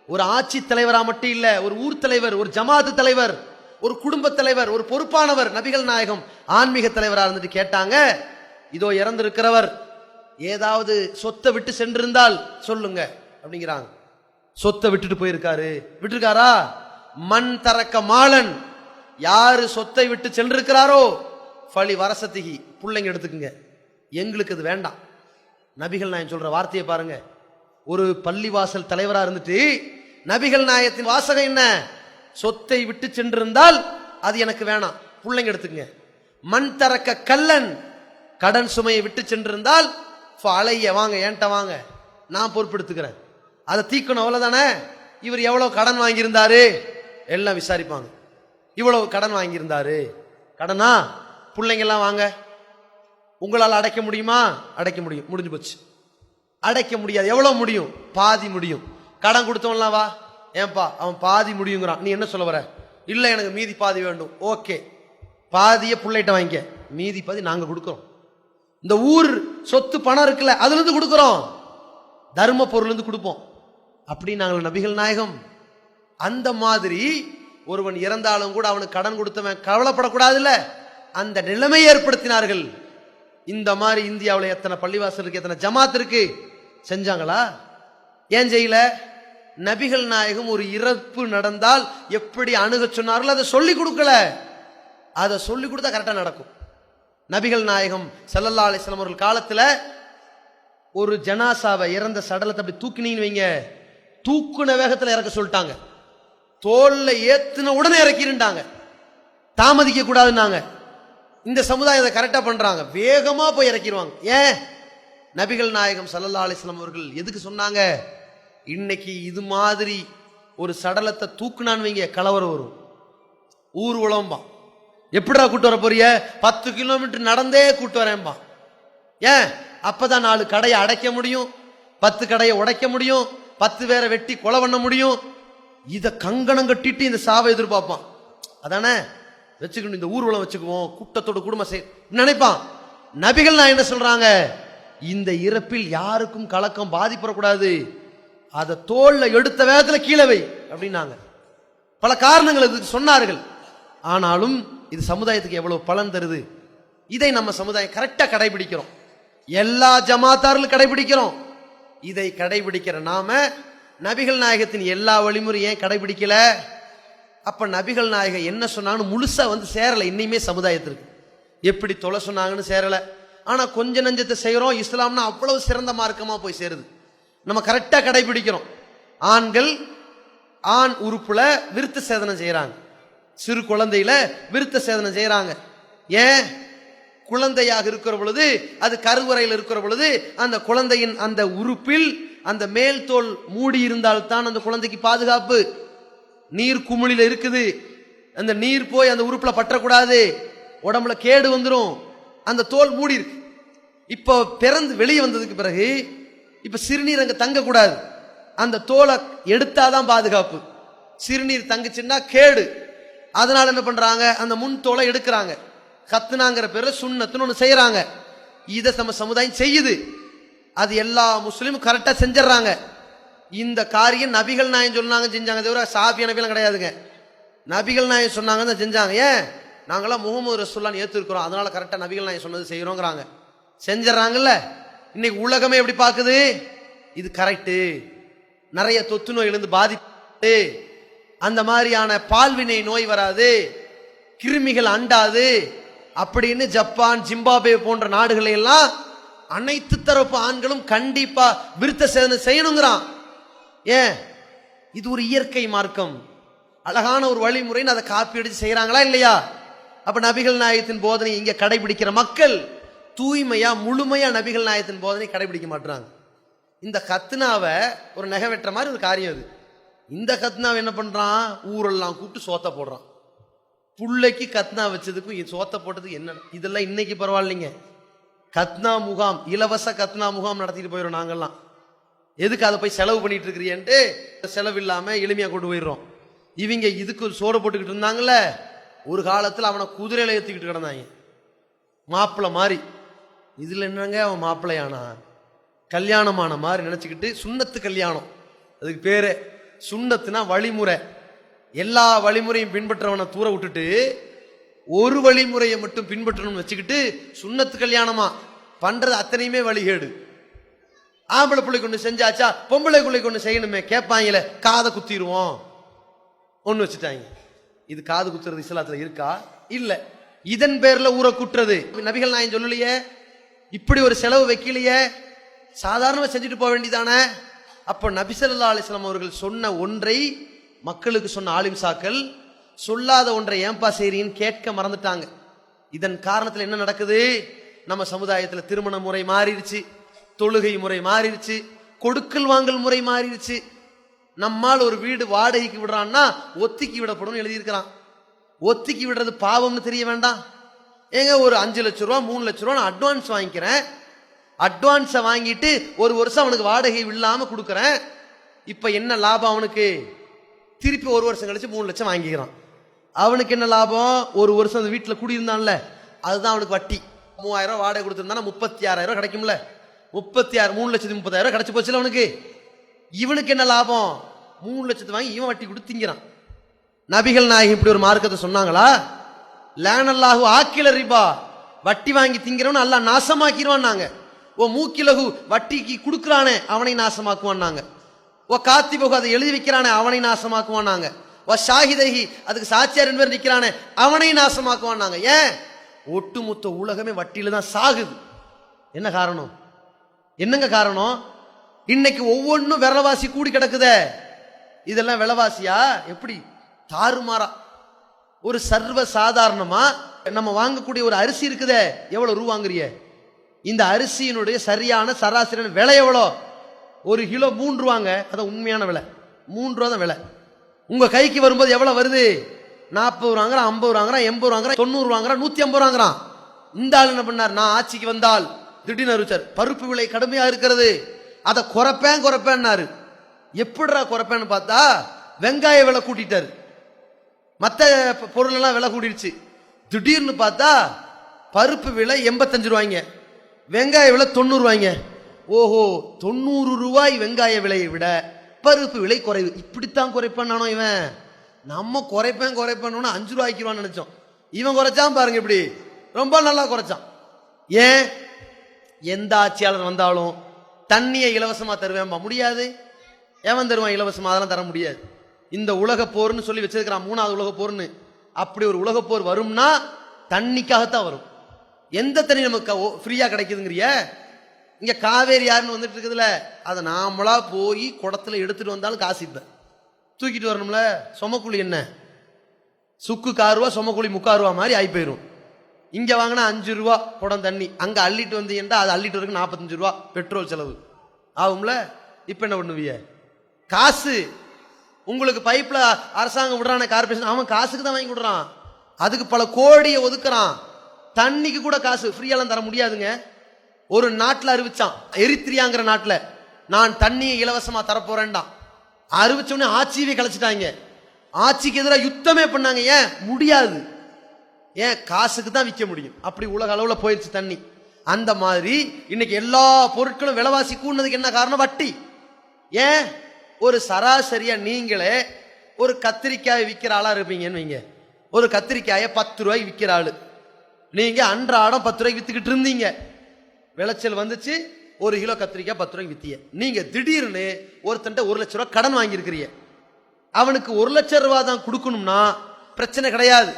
ஒரு ஆட்சி தலைவரா மட்டும் இல்ல, ஒரு ஊர் தலைவர், ஒரு ஜமாத்து தலைவர், ஒரு குடும்ப தலைவர், ஒரு பொறுப்பானவர், நபிகள் நாயகம் ஆன்மீக தலைவரா இருந்துட்டு கேட்டாங்க, இதோ இறந்திருக்கிறவர் ஏதாவது சொத்தை விட்டு சென்றிருந்தால் சொல்லுங்க அப்படிங்கிறாங்க. சொத்தை விட்டுட்டு போயிருக்காரு, விட்டுருக்காரா? மண் தரக்க மாலன், யாரு சொத்தை விட்டு சென்றிருக்கிறாரோ ஃபலி வரசத்திகி, பிள்ளைங்க எடுத்துக்குங்க, எங்களுக்கு அது வேண்டாம். நபிகள் நாயகம் சொல்ற வார்த்தையை பாருங்க. ஒரு பள்ளிவாசல் தலைவரா இருந்துட்டு நபிகள் நாயகத்தின் வாசகம் என்ன? சொத்தை விட்டு சென்றிருந்தால் அது எனக்கு வேணாம், பிள்ளைங்க எடுத்துக்குங்க. மண் தரக்க கல்லன், கடன் சுமையை விட்டு சென்றிருந்தால் அலைய வாங்க, ஏன்ட்ட வாங்க, நான் பொறுப்பெடுத்துக்கிறேன், அதை தீக்கணும், அவ்வளவுதானே. இவர் எவ்வளவு கடன் வாங்கியிருந்தாரு எல்லாம் விசாரிப்பாங்க. இவ்வளவு கடன் வாங்கியிருந்தாரு, கடனா, பிள்ளைங்க எல்லாம் வாங்க, உங்களால் அடைக்க முடியுமா? அடைக்க முடியும், முடிஞ்சு போச்சு. அடைக்க முடியாது, எவ்வளவு முடியும்? பாதி முடியும். கடன் கொடுத்தவன்லாம் வா, ஏன்பா அவன் பாதி முடியுங்கிறான், நீ என்ன சொல்ல வர? இல்ல எனக்கு மீதி பாதி வேண்டும். ஓகே, பாதிய பிள்ளைகிட்ட வாங்கிக்க, மீதி பாதி நாங்க கொடுக்கிறோம். இந்த ஊர் சொத்து பணம் இருக்குல்ல, அதுல இருந்து கொடுக்கிறோம், தர்ம பொருள் இருந்து கொடுப்போம். அப்படி நாங்கள் நபிகள் நாயகம். அந்த மாதிரி ஒருவன் இறந்தாலும் கூட அவனுக்கு கடன் கொடுத்தவன் கவலைப்படக்கூடாது இல்ல, அந்த நிலைமை ஏற்படுத்தினார்கள். இந்த மாதிரி இந்தியாவில் எத்தனை பள்ளிவாசல் இருக்கு, எத்தனை ஜமாத் இருக்கு, செஞ்சாங்களா? ஏன் செய்யல? நபிகள் நாயகம் ஒரு இறப்பு நடந்தால் எப்படி அணுக சொன்னார்கள் அதை சொல்லி கொடுக்கல. அதை சொல்லி கொடுத்தா கரெக்டா நடக்கும். நபிகள் நாயகம் ஸல்லல்லாஹு அலைஹி வஸல்லம் அவர்கள் காலத்துல ஒரு ஜனாசாவை, இறந்த சடலத்தை அப்படி தூக்கினீங்கன்னு வைங்க, தூக்குன வேகத்துல இறக்க சொல்லிட்டாங்க. தோல்ல ஏத்துன உடனே இறக்கிருந்தாங்க, தாமதிக்க கூடாதுன்னாங்க. இந்த சமுதாயத்தை கரெக்டா பண்றாங்க, வேகமா போய் இறக்கிடுவாங்க. ஏன்? நபிகள் நாயகம் ஸல்லல்லாஹு அலைஹி வஸல்லம் அவர்கள் எதுக்கு சொன்னாங்க? இன்னைக்கு இது மாதிரி ஒரு சடலத்தை தூக்குனான்னு வைங்க, கலவரம் வரும், ஊர் உலம்பா, எப்படிடா கூட்டு வர போறிய? 10 கிலோமீட்டர் நடந்தே கூட்டு வரேன்பா. ஏன்? அப்பதான் 4 கடையை அடைக்க முடியும், 10 கடையை உடைக்க முடியும், 10 பேரை வெட்டி கொலை பண்ண முடியும். இத கங்கணம் கட்டிட்டு இந்த சாவை எதிர்பார்ப்பான். அதானே வச்சுக்கணும், இந்த ஊர்வலம் வச்சுக்குவோம், கூட்டத்தோட குடும்பம் நினைப்பான். நபிகள் நான் என்ன சொல்றாங்க, இந்த இறப்பில் யாருக்கும் கலக்கம் பாதிப்படக்கூடாது, அதை தோல்ல எடுத்த வேகத்துல கீழே வை அப்படின்னாங்க. பல காரணங்கள் இதுக்கு சொன்னார்கள். ஆனாலும் இது சமுதாயத்துக்கு எவ்வளவு பலன் தருது. இதை நம்ம சமுதாயம் கரெக்டா கடைபிடிக்கிறோம், எல்லா ஜமாத்தார்களும் கடைபிடிக்கிறோம். இதை கடைபிடிக்கிற நாம நபிகள் நாயகத்தின் எல்லா வழிமுறையும் ஏன் கடைபிடிக்கல? அப்ப நபிகள் நாயகம் என்ன சொன்னாங்கன்னு முழுசா வந்து சேரல. இன்னையுமே சமுதாயத்திற்கு எப்படி தொலை சொன்னாங்கன்னு சேரல. ஆனா கொஞ்ச நஞ்சத்தை செய்யறோம். இஸ்லாம்னா அவ்வளவு சிறந்த மார்க்கமா போய் சேருது. நம்ம கரெக்டா கடைபிடிக்கிறோம். ஆண்கள் ஆண் உறுப்புல விருத்த சேதனம் செய்யறாங்க, சிறு குழந்தையில விருத்த சேதனம் செய்யறாங்க. ஏன்? குழந்தையாக இருக்கிற பொழுது, அது கருவறையில் இருக்கிற பொழுது, அந்த குழந்தையின் அந்த உறுப்பில் அந்த மேல் தோல் மூடி இருந்தால்தான் அந்த குழந்தைக்கு பாதுகாப்பு. நீர் குமிழில இருக்குது, அந்த நீர் போய் அந்த உறுப்புல பற்றக்கூடாது, உடம்புல கேடு வந்துடும். அந்த தோல் மூடி இருக்கு. இப்போ பிறந்து வெளியே வந்ததுக்கு பிறகு இப்ப சிறுநீர் அங்க தங்க கூடாது, அந்த தோலை எடுத்தாதான் பாதுகாப்பு. சிறுநீர் தங்குச்சுன்னா கேடு. அதனால என்ன பண்றாங்க, அந்த முன் தோலை எடுக்கிறாங்க. கத்துனாங்கிற பேர்ல சுன்னத்துன்னு ஒண்ணு செய்யறாங்க. இதை நம்ம சமுதாயம் செய்யுது. அது எல்லா முஸ்லீமும் கரெக்டா செஞ்சிடறாங்க. இந்த காரியம் நபிகள் நாயகம் சொன்னாங்க செஞ்சாங்க, தவிர சாபிய நபிலாம் கிடையாதுங்க. நபிகள் நாயகம் சொன்னாங்க செஞ்சாங்க. ஏன்? நாங்களாம் முஹம்மது ரசூலுல்லாஹ்னு ஏத்துக்கிறோம், அதனால கரெக்டா நபிகள் நாயகம் சொன்னது செய்யறோங்கிறாங்க. செஞ்சிடறாங்கல்ல. இன்னைக்கு உலகமே எப்படி பாக்குது, இது கரெக்டு, நிறைய தொத்து நோயிலிருந்து பாதிப்பு, அந்த மாதிரியான பால்வினை நோய் வராது, கிருமிகள் அண்டாது அப்படின்னு ஜப்பான், ஜிம்பாப்வே போன்ற நாடுகளை எல்லாம் அனைத்து தரப்பு ஆண்களும் கண்டிப்பா விருத்த சேதனம் செய்யணுங்கிறான். ஏன்? இது ஒரு இயற்கை மார்க்கம். அழகான ஒரு வழிமுறைன்னு அதை காப்பி அடிச்சு செய்யறாங்களா இல்லையா? அப்ப நபிகள் நாயகத்தின் போதனை இங்க கடைபிடிக்கிற மக்கள் தூய்மையா முழுமையா நபிகள் நாயகத்தின் போதனை கடைபிடிக்க மாட்டாங்க. இந்த கத்னாவை ஒரு நகை வெட்டுற மாதிரி ஒரு காரியம் அது. இந்த கத்னாவை என்ன பண்றான், ஊரெல்லாம் கூப்பிட்டு சோத்த போடுறான். புள்ளைக்கு கத்னா வச்சதுக்கும் சோத்த போட்டதுக்கு என்ன, இதெல்லாம் இன்னைக்கு பரவாயில்லைங்க. கத்னா முகாம், இலவச கத்னா முகாம் நடத்திட்டு போயிடும். நாங்கெல்லாம் எதுக்கு அதை போய் செலவு பண்ணிட்டு இருக்கிறியன்ட்டு செலவு இல்லாம எளிமையா கொண்டு போயிடுறோம். இவங்க இதுக்கு ஒரு சோட போட்டுக்கிட்டு இருந்தாங்கல்ல, ஒரு காலத்தில் அவனை குதிரையில ஏற்றிக்கிட்டு கிடந்தாங்க மாப்பிள்ளை மாதிரி. இதுல என்னங்க அவன் மாப்பிள்ளையானா கல்யாணமான மாதிரி நினைச்சுக்கிட்டு சுண்ணத்து கல்யாணம், அதுக்கு பேரு சுண்ணத்துனா வழிமுறை. எல்லா வழிமுறையும் பின்பற்றவனை தூர விட்டுட்டு ஒரு வழிமுறையை மட்டும் பின்பற்றணும்னு வச்சுக்கிட்டு சுண்ணத்து கல்யாணமா பண்றது அத்தனையுமே வழிகேடு. ஆம்பளை பிள்ளை கொண்டு செஞ்சாச்சா பொம்பளை பிள்ளை கொண்டு செய்யணுமே கேட்பாங்களே, காதை குத்திடுவோம் ஒண்ணு வச்சுட்டாங்க. இது காது குத்துறது இஸ்லாத்துல இருக்கா? இல்ல. இதன் பேர்ல ஊரை குட்டுறது நபிகள் நாயகம் சொல்லலையே, இப்படி ஒரு செலவு வைக்கலையே, சாதாரணமா செஞ்சுட்டு போக வேண்டியதானே. அப்ப நபி ஸல்லல்லாஹு அலைஹி வஸல்லம் அவர்கள் சொன்ன ஒன்றை மக்களுக்கு சொன்ன ஆலிம்சாக்கள் சொல்லாத ஒன்றை ஏன்பா செய்றீன்னு கேட்க மறந்துட்டாங்க. இதன் காரணத்துல என்ன நடக்குது, நம்ம சமுதாயத்துல திருமண முறை மாறிடுச்சு, தொழுகை முறை மாறிடுச்சு, கொடுக்கல் வாங்கல் முறை மாறிடுச்சு. நம்மால் ஒரு வீடு வாடகைக்கு விடுறான்னா ஒத்திக்கு விடப்படும் எழுதியிருக்கிறான். ஒத்திக்கு விடுறது பாவம்னு தெரிய வேண்டாம். ஏங்க ஒரு 5 லட்சம் ரூபா 3 லட்சம் ரூபா நான் அட்வான்ஸ் வாங்கிக்கிறேன், அட்வான்ஸை வாங்கிட்டு ஒரு வருஷம் அவனுக்கு வாடகை இல்லாம கொடுக்குறேன். இப்ப என்ன லாபம் அவனுக்கு? திருப்பி ஒரு வருஷம் கழிச்சு 3 லட்சம் வாங்கிக்கிறான். அவனுக்கு என்ன லாபம்? ஒரு வருஷம் அந்த வீட்டில் குடியிருந்தான்ல, அதுதான் அவனுக்கு வட்டி. 3000 ரூபாய் வாடகை கொடுத்துருந்தானா 36,000 ரூபாய் கிடைக்கும்ல, 36 3,30,000 கிடைச்சு போச்சுல அவனுக்கு. இவனுக்கு என்ன லாபம்? 3 லட்சத்தை வாங்கி இவன் வட்டி கொடுத்து திங்கிறான். நபிகள் நாயகம் இப்படி ஒரு மார்க்கத்தை சொன்னாங்களா? லானல்லாஹு ஆக்கில ரிபா, வட்டி வாங்கி திங்கிறவன் அல்லாஹ் நாசமாக்கிடுவான். நாங்க ஓ மூக்கிலகு வட்டிக்கு கொடுக்குறானே அவனை நாசமாக்குவான். நாங்க ஓ காத்திபகு அதை எழுதி வைக்கிறானே அவனை நாசமாக்குவான். நாங்க ஓ ஷாஹிதஹி அதுக்கு சாட்சியார் 2 பேர் நிற்கிறானே அவனை நாசமாக்குவான். நாங்க ஏன் ஒட்டுமொத்த உலகமே வட்டியில தான் சாகுது. என்ன காரணம்? என்னங்க காரணம்? இன்னைக்கு ஒவ்வொன்றும் விலைவாசி கூடி கிடக்குதே. இதெல்லாம் விலைவாசியா? எப்படி தாறுமாறா ஒரு சர்வ சாதாரணமா நம்ம வாங்கக்கூடிய ஒரு அரிசி இருக்குதே, எவ்வளவு ரூபா வாங்குறிய? இந்த அரிசியினுடைய சரியான சராசரியான விலை எவ்வளோ? 1 கிலோ 3 ரூபாங்க. அதான் உண்மையான விலை, 3 ரூபா தான் விலை. உங்க கைக்கு வரும்போது எவ்வளவு வருது? 40 வாங்குறான், 50 வாங்குறான், 80 வாங்குறான், 90 வாங்குறான், 150 வாங்குறான். இந்த ஆள் என்ன பண்ணார்? நான் ஆட்சிக்கு வந்தால் திடீர்னு அறிவிச்சார், பருப்பு விலை கடுமையா இருக்கிறது, அதை குறைப்பேன்னாரு. எப்படிடா குறைப்பேன்னு பார்த்தா வெங்காய விலை கூட்டிட்டாரு, மற்ற பொருள் எல்லாம் விலை கூட்டிடுச்சு. திடீர்னு பார்த்தா பருப்பு விலை 85 ரூபாய்ங்க, வெங்காய விலை 90 ரூபாய்ங்க. ஓஹோ, 90 ரூபாய் வெங்காய விலையை விட பருப்பு விலை குறைவு. இப்படித்தான் குறைப்பான் நானோ இவன். நம்ம குறைப்பேன் 5 ரூபாய்க்குவான்னு நினைச்சோம். இவன் குறைச்சான் பாருங்க, இப்படி ரொம்ப நல்லா குறைச்சான். ஏன்? எந்த ஆட்சியாளர் வந்தாலும் தண்ணியை இலவசமா தருவேன் முடியாது. எவன் தருவான் இலவசமா? அதெல்லாம் தர முடியாது. இந்த உலக போர்னு சொல்லி வச்சிருக்கிறான், 3வது உலக போர்னு. அப்படி ஒரு உலக போர் வரும்னா தண்ணிக்காகத்தான் வரும். எந்த தண்ணி நமக்கு ஃப்ரீயா கிடைக்குதுங்கிறிய? இங்க காவேரி யாருன்னு வந்துட்டு இருக்குதுல, அதை நாமளா போய் குடத்துல எடுத்துட்டு வந்தாலும் காசு இப்ப தூக்கிட்டு வரணும்ல. சொமக்குழி என்ன சுக்கு 1/4 ரூபா, சொமக்குழி 3/4 ரூபா மாதிரி ஆகி போயிரும். இங்க வாங்கினா 5 ரூபா குடம் தண்ணி, அங்க அள்ளிட்டு வந்தீங்கன்னா அது அள்ளிட்டு வரைக்கும் 45 ரூபா பெட்ரோல் செலவு ஆகும்ல. இப்ப என்ன பண்ணுவீங்க? காசு உங்களுக்கு பைப்ல அரசாங்கம் விடுறான கார்பரேஷன், அவன் காசுக்கு தான் வாங்கி விடுறான், அதுக்கு பல கோடியை ஒதுக்குறான். தண்ணிக்கு கூட காசு ஃப்ரீயெல்லாம் தர முடியாதுங்க. ஒரு நாட்டில் அறிவிச்சான், எரித்ரியாங்கிற நாட்டில், நான் தண்ணியை இலவசமா தரப்போறேன்டான். அறிவிச்சோடனே ஆட்சியவே கலைச்சிட்டாங்க, ஆட்சிக்கு எதிராக யுத்தமே பண்ணாங்க. ஏன்? முடியாது. ஏன்? காசுக்கு தான் விற்க முடியும். அப்படி உலக அளவுல போயிடுச்சு தண்ணி. அந்த மாதிரி இன்னைக்கு எல்லா பொருட்களும் விலைவாசி கூடுனதுக்கு என்ன காரணம்? வட்டி. ஏன்? ஒரு சராசரியா நீங்களே ஒரு கத்திரிக்காய் விற்கிற ஆளா இருப்பீங்கன்னு வைங்க, ஒரு கத்திரிக்காயை 10 ரூபாய்க்கு விற்கிற ஆளு, நீங்க அன்றாடம் 10 ரூபாய்க்கு வித்துக்கிட்டு இருந்தீங்க. விளைச்சல் வந்துச்சு, 1 கிலோ கத்திரிக்காய் 10 ரூபாய்க்கு வித்திய. நீங்க திடீர்னு ஒருத்தன்ட்ட 1 லட்சம் ரூபாய் கடன் வாங்கியிருக்கிறீங்க. அவனுக்கு 1 லட்சம் ரூபாய் தான் கொடுக்கணும்னா பிரச்சனை கிடையாது.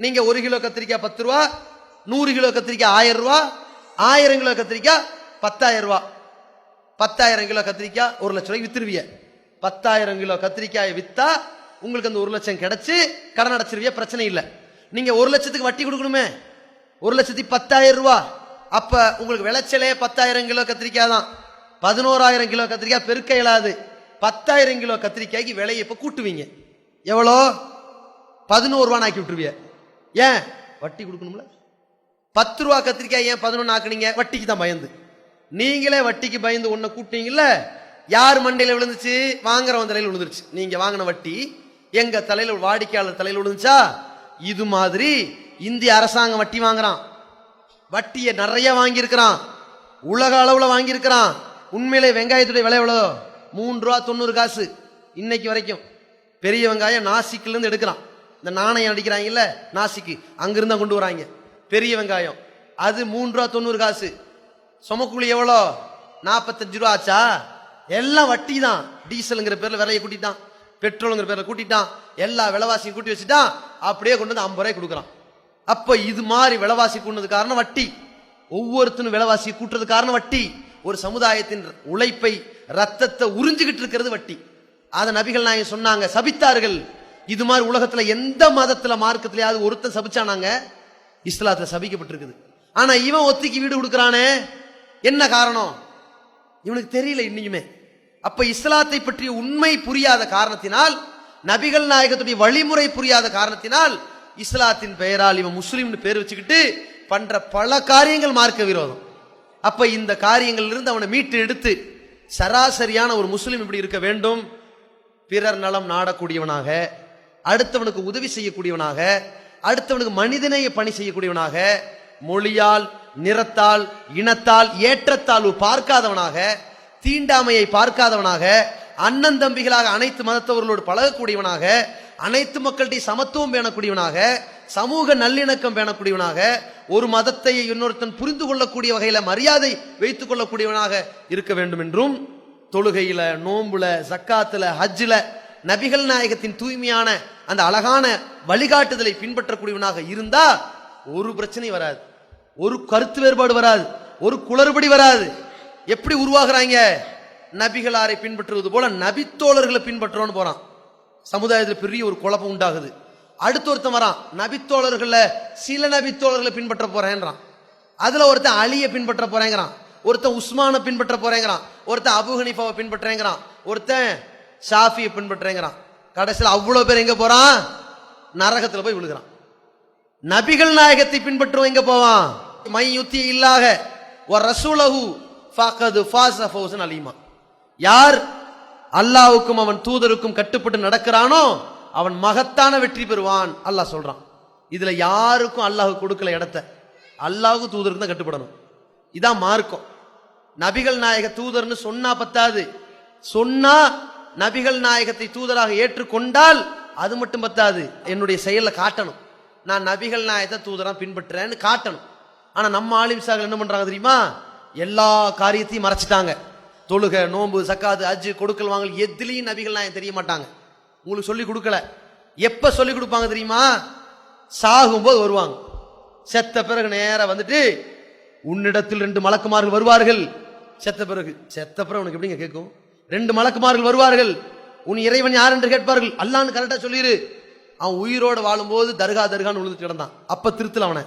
நீங்க 1 கிலோ கத்திரிக்காய் 10 ரூபா, 100 கிலோ கத்திரிக்காய் 1000 ரூபா, 1000 கிலோ கத்திரிக்காய் 10,000 ரூபா. 10,000 கிலோ கத்திரிக்காய் 1 லட்சம் ரூபாய்க்கு வித்துருவீங்க. 10,000 கிலோ கத்திரிக்காயை வித்தா உங்களுக்கு அந்த 1 லட்சம் கிடைச்சு கடன் அடைச்சிருவிய, பிரச்சனை இல்லை. நீங்க 1 லட்சத்துக்கு வட்டி கொடுக்கணுமே, 1,10,000 ரூபாய். அப்ப உங்களுக்கு விளைச்சலே 10,000 கிலோ கத்திரிக்காய் தான். 11,000 கிலோ கத்திரிக்காய் பெருக்க இயலாது. 10,000 கிலோ கத்திரிக்காய்க்கு விலையை இப்ப கூட்டுவீங்க. எவ்வளோ? 11 ரூபாய் ஆக்கி விட்டுருவிய. ஏன்? வட்டி கொடுக்கணும்ல. 10 ரூபா கத்திரிக்காய் ஏன் 11 ஆக்குனீங்க? வட்டிக்கு தான் பயந்து. நீங்களே வட்டிக்கு பயந்து ஒன்ன கூட்டினீங்கல்ல, யார் மண்டையில விழுந்துச்சு? வாங்குறவன் தலையில விழுந்துருச்சு. நீங்க வாங்கின வட்டி எங்க தலையில, வாடிக்கையாளர் தலையில விழுந்துச்சா? இது மாதிரி இந்திய அரசாங்கம் வட்டி வாங்குறான், வட்டியை நிறைய வாங்கி இருக்கிறான், உலக அளவுல வாங்கி இருக்கிறான். உண்மையிலே வெங்காயத்துடைய விலை எவ்வளோ? 3 ரூபா 90 காசு இன்னைக்கு வரைக்கும். பெரிய வெங்காயம் நாசிக்ல இருந்து எடுக்கிறான். இந்த நாணயம் அடிக்கிறாங்கல்ல நாசிக்கு, அங்கிருந்தா கொண்டு வராங்க பெரிய வெங்காயம். அது 3 ரூபா 90 காசு. சுமக்கூலி எவ்வளோ? 45 ரூபா ஆச்சா? எல்லாம் வட்டி தான். டீசலுங்கிற பேர்ல விலையை கூட்டிட்டான், பெட்ரோலுங்கிற பேர்ல கூட்டிட்டான், எல்லா விலைவாசியும் கூட்டி வச்சுட்டான். அப்படியே கொண்டு வந்து 50 ரூபாய் கொடுக்குறான். அப்ப இது மாதிரி விலைவாசி கூட்டினது காரணம் வட்டி. ஒவ்வொருத்தனும் விலைவாசி கூட்டுறது காரணம் வட்டி. ஒரு சமுதாயத்தின் உழைப்பை, ரத்தத்தை உறிஞ்சுகிட்டு இருக்கிறது வட்டி. அத நபிகள் நாயகம் சொன்னாங்க, சபித்தார்கள். இது மாதிரி உலகத்துல எந்த மதத்துல மார்க்கத்திலேயாவது ஒருத்தன் சபிச்சானாங்க? இஸ்லாத்துல சபிக்கப்பட்டிருக்குது. ஆனா இவன் ஒத்திக்கு வீடு கொடுக்கறானே, என்ன காரணம்? இவனுக்கு தெரியல இன்னைக்குமே. அப்ப இஸ்லாத்தை பற்றிய உண்மை புரியாத காரணத்தினால், நபிகள் நாயகத்துடைய வழிமுறை புரியாத காரணத்தினால், இஸ்லாத்தின் பெயரால் இவன் முஸ்லீம்னு பேர் வச்சுக்கிட்டு பண்ற பல காரியங்கள் மார்க்க விரோதம். அப்ப இந்த காரியங்கள் இருந்து அவனை மீட்டு எடுத்து சராசரியான ஒரு முஸ்லீம் இப்படி இருக்க வேண்டும். பிறர் நலம் நாடக்கூடியவனாக, அடுத்தவனுக்கு உதவி செய்யக்கூடியவனாக, அடுத்தவனுக்கு மனிதநேய பணி செய்யக்கூடியவனாக, மொழியால், நிறத்தால், இனத்தால், ஏற்றத்தாழ்வு பார்க்காதவனாக, தீண்டாமையை பார்க்காதவனாக, அண்ணன் தம்பிகளாக அனைத்து மதத்தவர்களோடு பழகக்கூடியவனாக, அனைத்து மக்களுடைய சமத்துவம் பேணக்கூடியவனாக, சமூக நல்லிணக்கம் பேணக்கூடியவனாக, ஒரு மதத்தை இன்னொருத்தன் புரிந்து கொள்ளக்கூடிய வகையில மரியாதை வைத்துக் கொள்ளக்கூடியவனாக இருக்க வேண்டும் என்றும், தொழுகையில, நோம்புல, ஜக்காத்துல, ஹஜ்ஜில நபிகள் நாயகத்தின் தூய்மையான அந்த அழகான வழிகாட்டுதலை பின்பற்றக்கூடியவனாக இருந்தா ஒரு பிரச்சனை வராது, ஒரு கருத்து வேறுபாடு வராது, ஒரு குளறுபடி வராது. எப்படி உருவாகிறாங்க? நபிகளாரை பின்பற்றுவது போல நபித்தோழர்களை பின்பற்றோன்னு போறான். சமுதாயத்தில் பெரிய ஒரு குழப்பம் உண்டாகுது. அடுத்த ஒருத்தன் வரான், நபித்தோழர்கள சில நபித்தோழர்களை பின்பற்ற போறேன்றான். அதுல ஒருத்தன் அலியை பின்பற்ற போறேங்கிறான், ஒருத்தன் உஸ்மானை பின்பற்ற போறேங்கிறான், ஒருத்தன் அபு ஹனீஃபாவை பின்பற்றேங்கிறான், ஒருத்தன் ஷாஃபியை பின்பற்றேங்கிறான். கடைசியில் அவ்வளவு பேர் எங்க போறான்? நரகத்துல போய் விழுகிறான். நபிகள் நாயகத்தை பின்பற்றுவோம் எங்க போவான்? மை யுத்தி இல்லாக ஒரு ரசூலஹு ஃபகது ஃபாஸ ஃபௌஸன் அலீமா. யார் அல்லாஹ்வுக்கும் அவன் தூதருக்கும் கட்டுப்பட்டு நடக்கிறானோ அவன் மகத்தான வெற்றி பெறுவான். அல்லாஹ் சொல்றான். இதுல யாருக்கும் அல்லாஹ் கொடுக்கல இடத்தை, அல்லாஹ்வுக்கு தூதருக்கு தான் கட்டுப்படணும். இதான் மார்க்கம். நபிகள் நாயக தூதர்னு சொன்னா பத்தாது, சொன்னா நபிகள் நாயகத்தை தூதராக ஏற்றுக்கொண்டால் அது மட்டும் பத்தாது, என்னுடைய செயலை காட்டணும். நான் நபிகள் நாயகத்தை தூதரா பின்பற்றேன்னு காட்டணும். ஆனா நம்ம ஆலிம்சாக்கள் என்ன பண்றாங்க தெரியுமா? எல்லா காரியத்தையும் மறைச்சிட்டாங்க. தொழுகை, நோன்பு, சக்காத்து, ஹஜ்ஜு, கொடுக்கல் வாங்கல் எதுலையும் நபிகள் நாயகம் தெரிய மாட்டாங்க. உங்களுக்கு சொல்லி கொடுக்கல. எப்ப சொல்லி கொடுப்பாங்க தெரியுமா? சாகும்போது வருவாங்க. செத்த பிறகு நேர வந்துட்டு உன்னிடத்தில் 2 மலக்குமார்கள் வருவார்கள். செத்த பிறகு உனக்கு எப்படிங்க கேட்கும்? 2 மலக்குமார்கள் வருவார்கள். உன் இறைவன் யார் என்று கேட்பார்கள். அல்லான்னு கரெக்டா சொல்லிரு. அவன் உயிரோடு வாழும்போது தர்கான்னு விழுந்துட்டு கிடந்தான், அப்ப திருத்தல அவனை.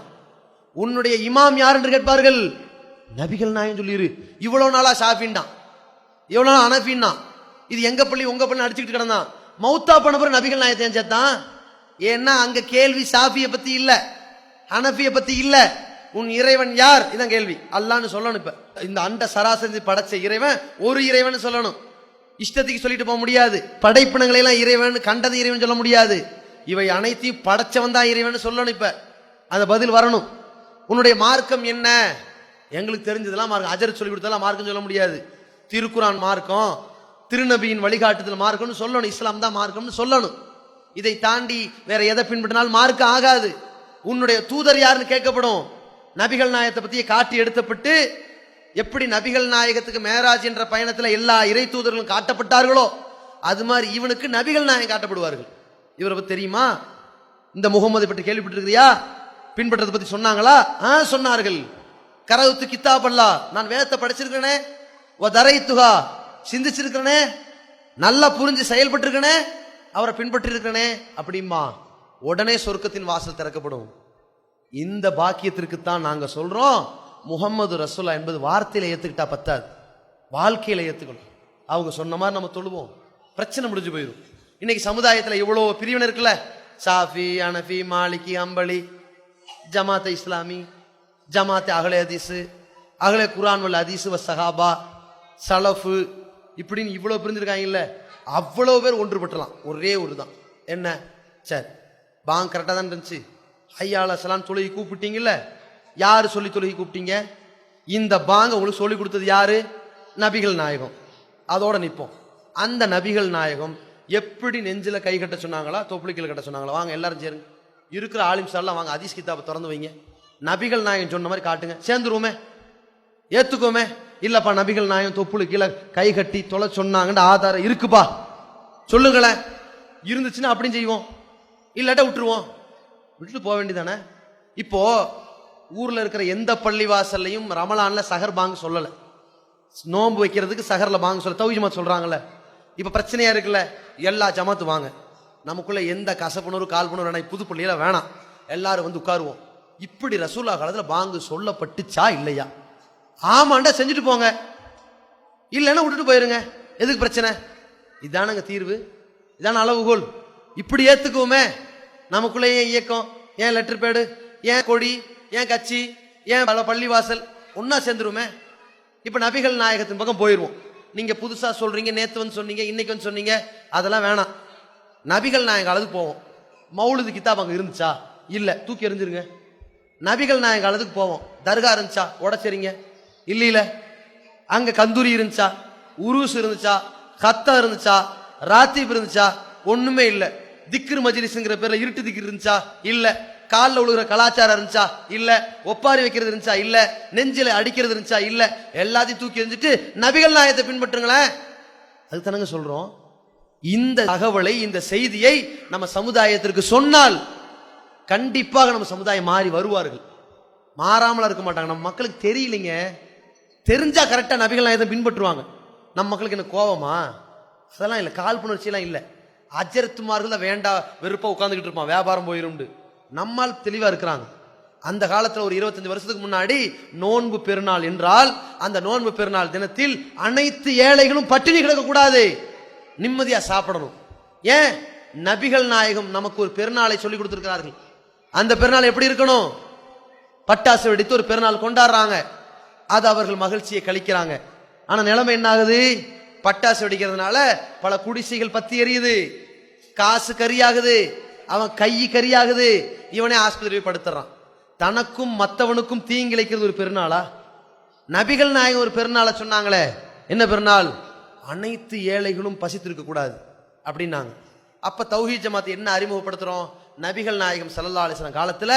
உன்னுடைய இமாம் யார் என்று கேட்பார்கள். நபிகள் நாயகம் சொல்லிரு. இவ்வளவு நாளா ஷாஃபின்டான், இவ்வளவு நாள் அனஃபின்னா, இது எங்க பள்ளி உங்க பள்ளி அடிச்சுக்கிட்டு கிடந்தான். மௌத்தா பண்ண பிறகு நபிகள் நாயகத்தை சேர்த்தான். ஏன்னா அங்க கேள்வி ஷாஃபியை பத்தி இல்ல, ஹனஃபிய பத்தி இல்ல. உன் இறைவன் யார் இதான் கேள்வி. அல்லான்னு சொல்லணும். இப்ப இந்த அண்ட சராசரி படைச்ச இறைவன் ஒரு இறைவன் சொல்லணும். இஷ்டத்துக்கு சொல்லிட்டு போக முடியாது. படைப்பினங்களை எல்லாம் இறைவன், கண்டது இறைவன் சொல்ல முடியாது. இவை அனைத்தையும் படைச்சவன் தான் இறைவன் சொல்லணும். இப்ப அந்த பதில் வரணும். உன்னுடைய மார்க்கம் என்ன? எங்களுக்கு தெரிஞ்சதெல்லாம் மார்க்கம். அஜர் சொல்லி கொடுத்ததெல்லாம் மார்க்கம் சொல்ல முடியாது. திருக்குரான் மார்க்கம், திருநபியின் வழிகாட்டுதல் மார்க்கம்னு சொல்லணும். இஸ்லாம் தான் மார்க்கம்னு சொல்லணும். இதை தாண்டி வேற எதை பின்பற்றினாலும் மார்க்கம் ஆகாது. உன்னுடைய தூதர் யாருன்னு கேட்கப்படும். நபிகள் நாயகத்தை பத்தியே காட்டி எடுத்தப்பட்டு, எப்படி நபிகள் நாயகத்துக்கு மேராஜ் என்ற பயணத்தில் எல்லா இறை தூதர்களும் காட்டப்பட்டார்களோ அது மாதிரி இவனுக்கு நபிகள் நாயகம் காட்டப்படுவார்கள். இவரை பத்தி தெரியுமா? இந்த முகமதை பற்றி கேள்விப்பட்டிருக்கிறியா? பின்பற்றதை பத்தி சொன்னாங்களா? சொன்னார்கள். கரவுத்து கித்தாப் அல்லா, நான் வேதத்தை படிச்சிருக்கிறேனே, ஓ தரை துகா சிந்திச்சிருக்கிறேனே, நல்லா புரிஞ்சு செயல்பட்டு இருக்கனே, அவரை பின்பற்றி இருக்கிறனே அப்படிமா உடனே சொர்க்கத்தின் வாசல் திறக்கப்படும். இந்த பாக்கியத்திற்குத்தான் நாங்க சொல்றோம் முஹம்மது ரசூலுல்லாஹ் என்பது வார்த்தையில ஏத்துக்கிட்டா பத்தாது, வாழ்க்கையில ஏத்துக்கணும். அவங்க சொன்ன மாதிரி நம்ம தொழுவோம், பிரச்சனை முடிஞ்சு போயிடும். இன்னைக்கு சமுதாயத்துல இவ்வளவு பிரிவினர் இருக்குல்ல, சாஃபி, அனஃபி, மாலிகி, அம்பலி, ஜமாத் இஸ்லாமி, ஜமாத் அகலே ஹதீஸ், அகலே குர்ஆன் வல் ஹதீஸ் வ சஹாபா, சலஃபு, இப்படின்னு இவ்வளவு பிரிஞ்சிருக்காங்க இல்ல. அவ்வளவு பேர் ஒன்றுபட்டலாம். ஒரே ஒரு தான் என்ன, சரி பாங்க கரெக்டா தான் இருந்துச்சு, ஐயால சலாம் தொழுகி கூப்பிட்டீங்கல்ல, யாரு சொல்லி தொழுகி கூப்பிட்டீங்க? இந்த பாங்க உங்களுக்கு சொல்லி கொடுத்தது யாரு? நபிகள் நாயகம். அதோட நிற்போம். அந்த நபிகள் நாயகம் எப்படி நெஞ்சில கை கட்ட சொன்னாங்களா, தொப்புளிக்கல் கட்ட சொன்னாங்களா? வாங்க எல்லாரும் சேருங்க, இருக்கிற ஆலிம் சார்லாம் வாங்க, ஹதீஸ் கிதாபை திறந்து வைங்க, நபிகள் நாயகம் சொன்ன மாதிரி காட்டுங்க, சேர்ந்துருவோமே, ஏத்துக்கோமே. இல்லப்பா நபிகள் நாயகம் தொப்புளு கீழே கை கட்டி தொலை சொன்னாங்கன்னு ஆதாரம் இருக்குப்பா சொல்லுங்களேன். இருந்துச்சுன்னா அப்படின்னு செய்வோம், இல்லாட்ட விட்டுருவோம், விட்டுட்டு போக வேண்டியதானே. இப்போ ஊர்ல இருக்கிற எந்த பள்ளி வாசல்லையும் ரமலான்ல சஹர் பாங்க சொல்லல, நோன்பு வைக்கிறதுக்கு சஹர்ல பாங்க சொல்ல தௌஹீத் ஜமாத் சொல்றாங்கல்ல. இப்ப பிரச்சனையா இருக்குல்ல, எல்லா ஜமாத்து வாங்க, நமக்குள்ள எந்த கசப்புணர்வு கால்புணர்வு புது பள்ளியில வேணாம், எல்லாரும் வந்து உட்காருவோம். இப்படி ரசூலுல்லாஹ் காலத்துல பாங்கு சொல்லப்பட்டுச்சா இல்லையா? ஆமாண்டா செஞ்சுட்டு போங்க, இல்லைன்னா விட்டுட்டு போயிருங்க, எதுக்கு பிரச்சனை? இதானங்க தீர்வு, இதான அளவுகோல். இப்படி ஏத்துக்குவோமே. நமக்குள்ள ஏன் இயக்கம், ஏன் லெட்டர் பேடு, ஏன் கொடி, ஏன் கட்சி, ஏன் பள்ளிவாசல், ஒன்னா சேர்ந்துருமே. இப்ப நபிகள் நாயகத்தின் பக்கம் போயிருவோம். நீங்க புதுசா சொல்றீங்க, நேத்து வந்து சொன்னீங்க, இன்னைக்கு வந்து சொன்னீங்க, அதெல்லாம் வேணாம். நபிகள் நாயக காலத்துக்கு போவோம். மௌலிது கிதாப் அங்க இருந்துச்சா? இல்ல, தூக்கி எறிஞ்சிருங்க. நபிகள் நாயக காலத்துக்கு போவோம். தர்கா இருந்துச்சா? உடச்சரிங்க. இல்ல, அங்க கந்தூரி இருந்துச்சா? உருஸ் இருந்துச்சா? கத்தா இருந்துச்சா? ராத்தீப் இருந்துச்சா? ஒண்ணுமே இல்ல. திக்ர் மஜ்லிஸ்ங்கிற பேர்ல இருட்டு திக்ர் இருந்துச்சா? இல்ல. காலில் உழுகிற கலாச்சாரம் இருந்துச்சா? இல்ல. ஒப்பாரி வைக்கிறது இருந்துச்சா? இல்ல. நெஞ்சில அடிக்கிறது இருந்துச்சா? இல்ல. எல்லாத்தையும் தூக்கி எறிஞ்சிட்டு நபிகள் நாயகத்தை பின்பற்றுங்களேன். அதுக்கு தானங்க சொல்றோம். இந்த தகவலை, இந்த செய்தியை நம்ம சமுதாயத்திற்கு சொன்னால் கண்டிப்பாக நம்ம சமுதாயம் மாறி வருவார்கள். மாறாமல இருக்க மாட்டாங்க. நம்ம மக்களுக்கு தெரியலைங்க, தெரிஞ்சா கரெக்டா நபிகள் நாயகத்தை பின்பற்றுவாங்க. நம்ம மக்களுக்கு என்ன கோவமா? அதெல்லாம் இல்ல, காழ்ப்புணர்ச்சி எல்லாம் இல்ல. அஜர்த்துமார்கள் வேண்டா வெறுப்பா உட்கார்ந்துகிட்டு இருப்பான், வியாபாரம் போயிரும். நம்மால் தெளிவா இருக்கிறாங்க. அந்த காலத்துல ஒரு 25 வருஷத்துக்கு முன்னாடி நோன்பு பெருநாள் என்றால் அந்த நோன்பு பெருநாள் தினத்தில் அனைத்து ஏழைகளும் பட்டினி கிடக்க கூடாது, நிம்மதியா சாப்பிடணும். ஏன்? நபிகள் நாயகம் நமக்கு ஒரு பெருநாளை சொல்லி கொடுத்திருக்கிறார்கள். அந்த பெருநாள் எப்படி இருக்கணும்? பட்டாசு வெடித்து ஒரு பெருநாள் கொண்டாடுறாங்க, அது அவர்கள் மகிழ்ச்சியை கழிக்கிறாங்க. ஆனா நிலைமை என்ன ஆகுது? பட்டாசு வெடிக்கிறதுனால பல குடிசைகள் பத்தி எரியுது, காசு கரியாகுது, அவன் கை கரியாகுது, இவனே ஆஸ்பத்திரி படுத்துறான். தனக்கும் மற்றவனுக்கும் தீங்கிழைக்கிறது ஒரு பெருநாளா? நபிகள் நாயகம் ஒரு பெருநாளை சொன்னாங்களே, என்ன பெருநாள்? அனைத்து ஏழைகளும் பசித்திருக்க கூடாது அப்படின்னாங்க. அப்ப தௌஹீத் ஜமாத் என்ன அறிமுகப்படுத்துறோம்? நபிகள் நாயகம் ஸல்லல்லாஹு அலைஹி வஸல்லம் காலத்துல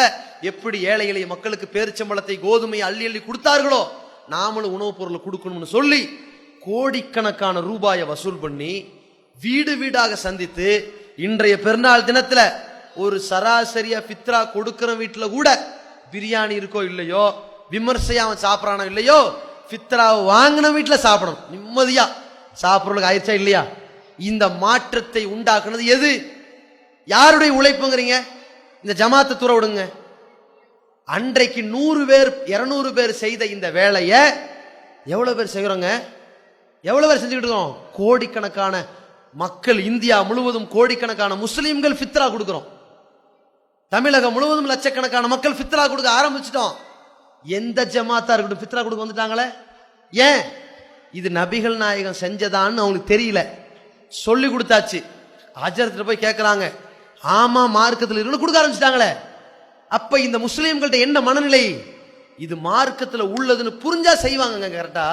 எப்படி ஏழை எளிய மக்களுக்கு பேரிச்சம்பழத்தை கோதுமையை அள்ளி அள்ளி கொடுத்தார்களோ நாமளும் உணவுப் பொருள் கொடுக்கணும்னு சொல்லி கோடிக்கணக்கான ரூபாயை வசூல் பண்ணி வீடு வீடாக சந்தித்து இன்றைய பெருநாள் தினத்துல ஒரு சராசரியா ஃபித்ரா கொடுக்கிற வீட்டுல கூட பிரியாணி இருக்கோ இல்லையோ, விமர்சையா அவன் சாப்பிடறானோ இல்லையோ, ஃபித்ரா வாங்கின வீட்டுல சாப்பிடணும், நிம்மதியா சாப்பிடுறதுக்கு ஆயிடுச்சா இல்லையா? இந்த மாற்றத்தை உண்டாக்குனது எது? யாருடைய உழைப்புங்கிறீங்க? இந்த ஜமாத்தை தூர விடுங்க. அன்றைக்கு 100 பேர் 200 பேர் செய்த இந்த வேலையை எவ்வளவு பேர் செய்யறோங்க? எவ்வளவு பேர் செஞ்சுக்கிட்டு இருக்கோம்? கோடிக்கணக்கான மக்கள், இந்தியா முழுவதும் கோடிக்கணக்கான முஸ்லிம்கள் ஃபித்ரா கொடுக்கிறோம். தமிழகம் முழுவதும் லட்சக்கணக்கான மக்கள் ஃபித்ரா கொடுக்க ஆரம்பிச்சிட்டோம். எந்த ஜமாத்தா இருக்கட்டும் ஃபித்ரா கொடுக்க வந்துட்டாங்களே. ஏன்? இது நபிகள் நாயகம் செஞ்சதான்னு அவங்களுக்கு தெரியல, சொல்லி கொடுத்தாச்சு. ஹஜ்ரத்துல போய் கேட்கறாங்க, ஆமா மார்க்கத்தில் இருந்து கொடுக்க ஆரம்பிச்சிட்டாங்களே. அப்ப இந்த முஸ்லிம்கள்ட்ட என்ன மனநிலை? இது மார்க்கத்தில் உள்ளதுன்னு புரிஞ்சா செய்வாங்க. கரெக்டா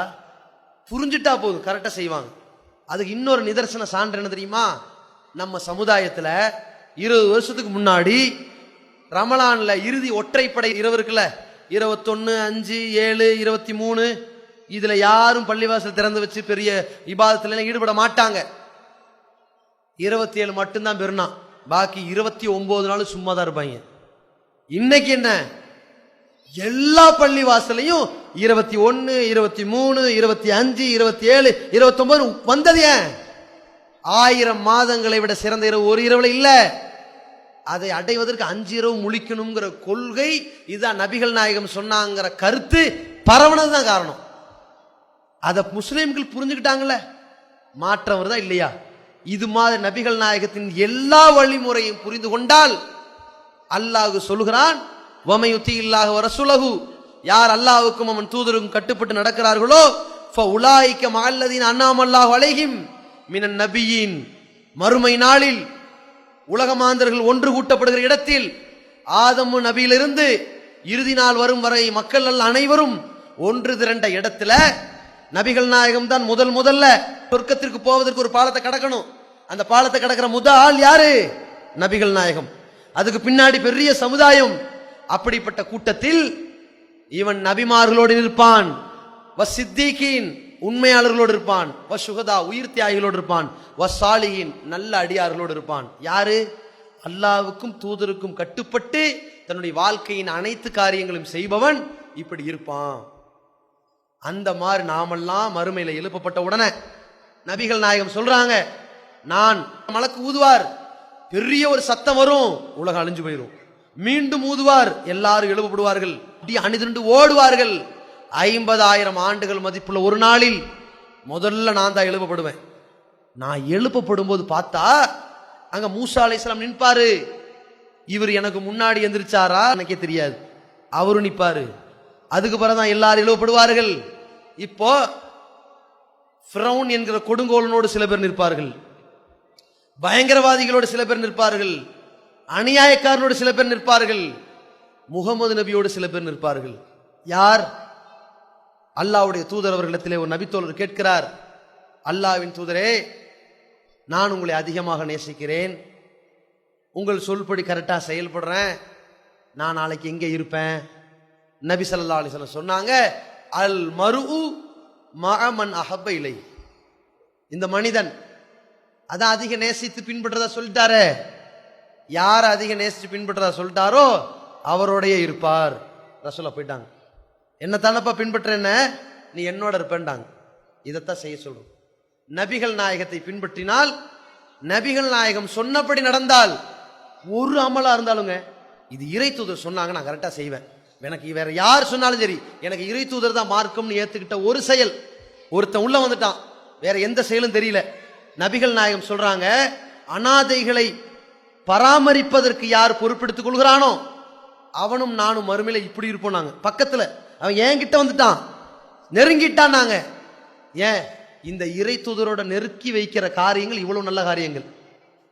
புரிஞ்சுட்டா போதும், கரெக்டா செய்வாங்க. அதுக்கு இன்னொரு நிதர்சன சான்று என்ன தெரியுமா? நம்ம சமுதாயத்துல 20 வருஷத்துக்கு முன்னாடி ரமலான்ல இறுதி ஒற்றைப்படை இரவு இருக்குல்ல, 21, 5, 7, 23, இதுல யாரும் பள்ளிவாசல் திறந்து வச்சு பெரிய இபாதத்துல ஈடுபட மாட்டாங்க. 27 மட்டும்தான் பெருனா, பாக்கி 29 நாள் சும்மா தான் இருப்பாங்க. இன்னைக்கு என்ன? எல்லா பள்ளி வாசலையும் 21, 23, 25, 27, 29 வந்தது. ஏன்? 1000 மாதங்களை விட சிறந்த இரவு ஒரு இரவுல இல்ல. அதை அடைவதற்கு 5 இரவு முழிக்கணுங்கிற கொள்கை இதுதான் நபிகள் நாயகம் சொன்னாங்கிற கருத்து பரவனதுதான் காரணம். அதை முஸ்லிம்கள் புரிஞ்சுக்கிட்டாங்கல்ல, மாற்றம் வருதா இல்லையா? இது மாதிரி நபிகள் நாயகத்தின் எல்லா வழிமுறையும் புரிந்து கொண்டால் அல்லாஹ் சொல்கிறான், வமையுத்தில்லாஹ வரசுலஹு, யார் அல்லாஹ்வுக்கும் அவன் தூதருக்கும் கட்டுப்பட்டு நடக்கிறார்களோ ஃபஉலாயிக மஅல்லதீன அன்அமல்லாஹு அலைஹிம் மினன் நபியீன், மறுமை நாளில் உலக மாந்தர்கள் ஒன்று கூட்டப்படுகிற இடத்தில் ஆதமு நபியிலிருந்து இறுதி நாள் வரும் வரை மக்கள் அனைவரும் ஒன்று திரண்ட இடத்துல நபிகள் நாயகம் தான் முதல்ல சொர்க்கத்திற்கு போவதற்கு ஒரு பாலத்தை கடக்கணும். அந்த பாலத்தை கடக்கிற முதல் ஆள் யாரு? நபிகள் நாயகம். அதுக்கு பின்னாடி பெரிய சமுதாயம். அப்படிப்பட்ட கூட்டத்தில் இவன் நபிமார்களோடு இருப்பான், வசித்தீகீன் உண்மையாளர்களோடு இருப்பான், வசுகதா உயிர் தியாகிகளோடு இருப்பான், வசாலிஹீன் நல்ல அடியார்களோடு இருப்பான். யாரு? அல்லாஹ்வுக்கும் தூதருக்கும் கட்டுப்பட்டு தன்னுடைய வாழ்க்கையின் அனைத்து காரியங்களும் செய்பவன் இப்படி இருப்பான். அந்த மாதிரி நாமெல்லாம் மறுமையில எழுப்பப்பட்ட உடனே நபிகள் நாயகம் சொல்றாங்க, நான் மலக்கு ஊதுவார், பெரிய ஒரு சத்தம் வரும், உலகம் அழிஞ்சு போயிடும். மீண்டும் ஊதுவார், எல்லாரும் எழுப்பப்படுவார்கள், அணிதிரண்டு ஓடுவார்கள். 50,000 ஆண்டுகள் மதிப்புள்ள ஒரு நாளில் முதல்ல நான் தான் எழுப்பப்படுவேன். நான் எழுப்பப்படும் போது பார்த்தா அங்க மூசா அலைஹிஸ்ஸலாம் நிற்பாரு. இவர் எனக்கு முன்னாடி எந்திரிச்சாரா எனக்கே தெரியாது, அவரு நிற்பாரு. அதுக்கு பிறகுதான் எல்லாரும் எழுப்பப்படுவார்கள். இப்போ ஃபிரௌன் என்கிற கொடுங்கோலனோடு சில பேர் நிற்பார்கள், பயங்கரவாதிகளோடு சில பேர் நிற்பார்கள், அநியாயக்காரனோடு சில பேர் நிற்பார்கள், முகமது நபியோடு சில பேர் நிற்பார்கள். யார்? அல்லாஹ்வுடைய தூதர் அவர்களிடத்திலே ஒரு நபித்தோழர் கேட்கிறார், அல்லாஹ்வின் தூதரே, நான் உங்களை அதிகமாக நேசிக்கிறேன், உங்கள் சொல்படி கரெக்டா செயல்படுறேன், நான் நாளைக்கு எங்கே இருப்பேன்? நபி ஸல்லல்லாஹு அலைஹி வஸல்லம் சொன்னாங்க, அல் மர்உ மஅ மன் அஹப்ப இலை. இந்த மனிதன் அதான் அதிக நேசித்து பின்பற்றதா சொல்லிட்டாரே, யார் அதிக நேசித்து பின்பற்றதா சொல்லிட்டாரோ அவரோடைய இருப்பார். ரசூலா போயிட்டாங்க, என்ன தானப்பா பின்பற்றேன்ன, நீ என்னோட இருப்பேன்டாங்க. இதைத்தான் செய்ய சொல்றோம். நபிகள் நாயகத்தை பின்பற்றினால், நபிகள் நாயகம் சொன்னபடி நடந்தால், ஒரு அமலா இருந்தாலுங்க, இது இறை தூதர் சொன்னாங்க நான் கரெக்டா செய்வேன், எனக்கு வேற யார் சொன்னாலும் சரி, எனக்கு இறை தூதர் தான் மார்க்கம்னு ஏத்துக்கிட்ட ஒரு செயல், ஒருத்தன் உள்ள வந்துட்டான், வேற எந்த செயலும் தெரியல. நபிகள் நாயகம் சொல்றாங்க, அனாதைகளை பராமரிப்பதற்கு யார் பொறுப்பெடுத்துக் கொள்கிறானோ அவனும் நானும் மறுமையில இப்படி இருப்போம். நாங்க பக்கத்துல அவன் என்கிட்ட வந்துட்டான், நெருங்கிட்டான். நாங்க ஏன் இந்த இறை தூதரோட நெருக்கி வைக்கிற காரியங்கள் இவ்வளவு நல்ல காரியங்கள்.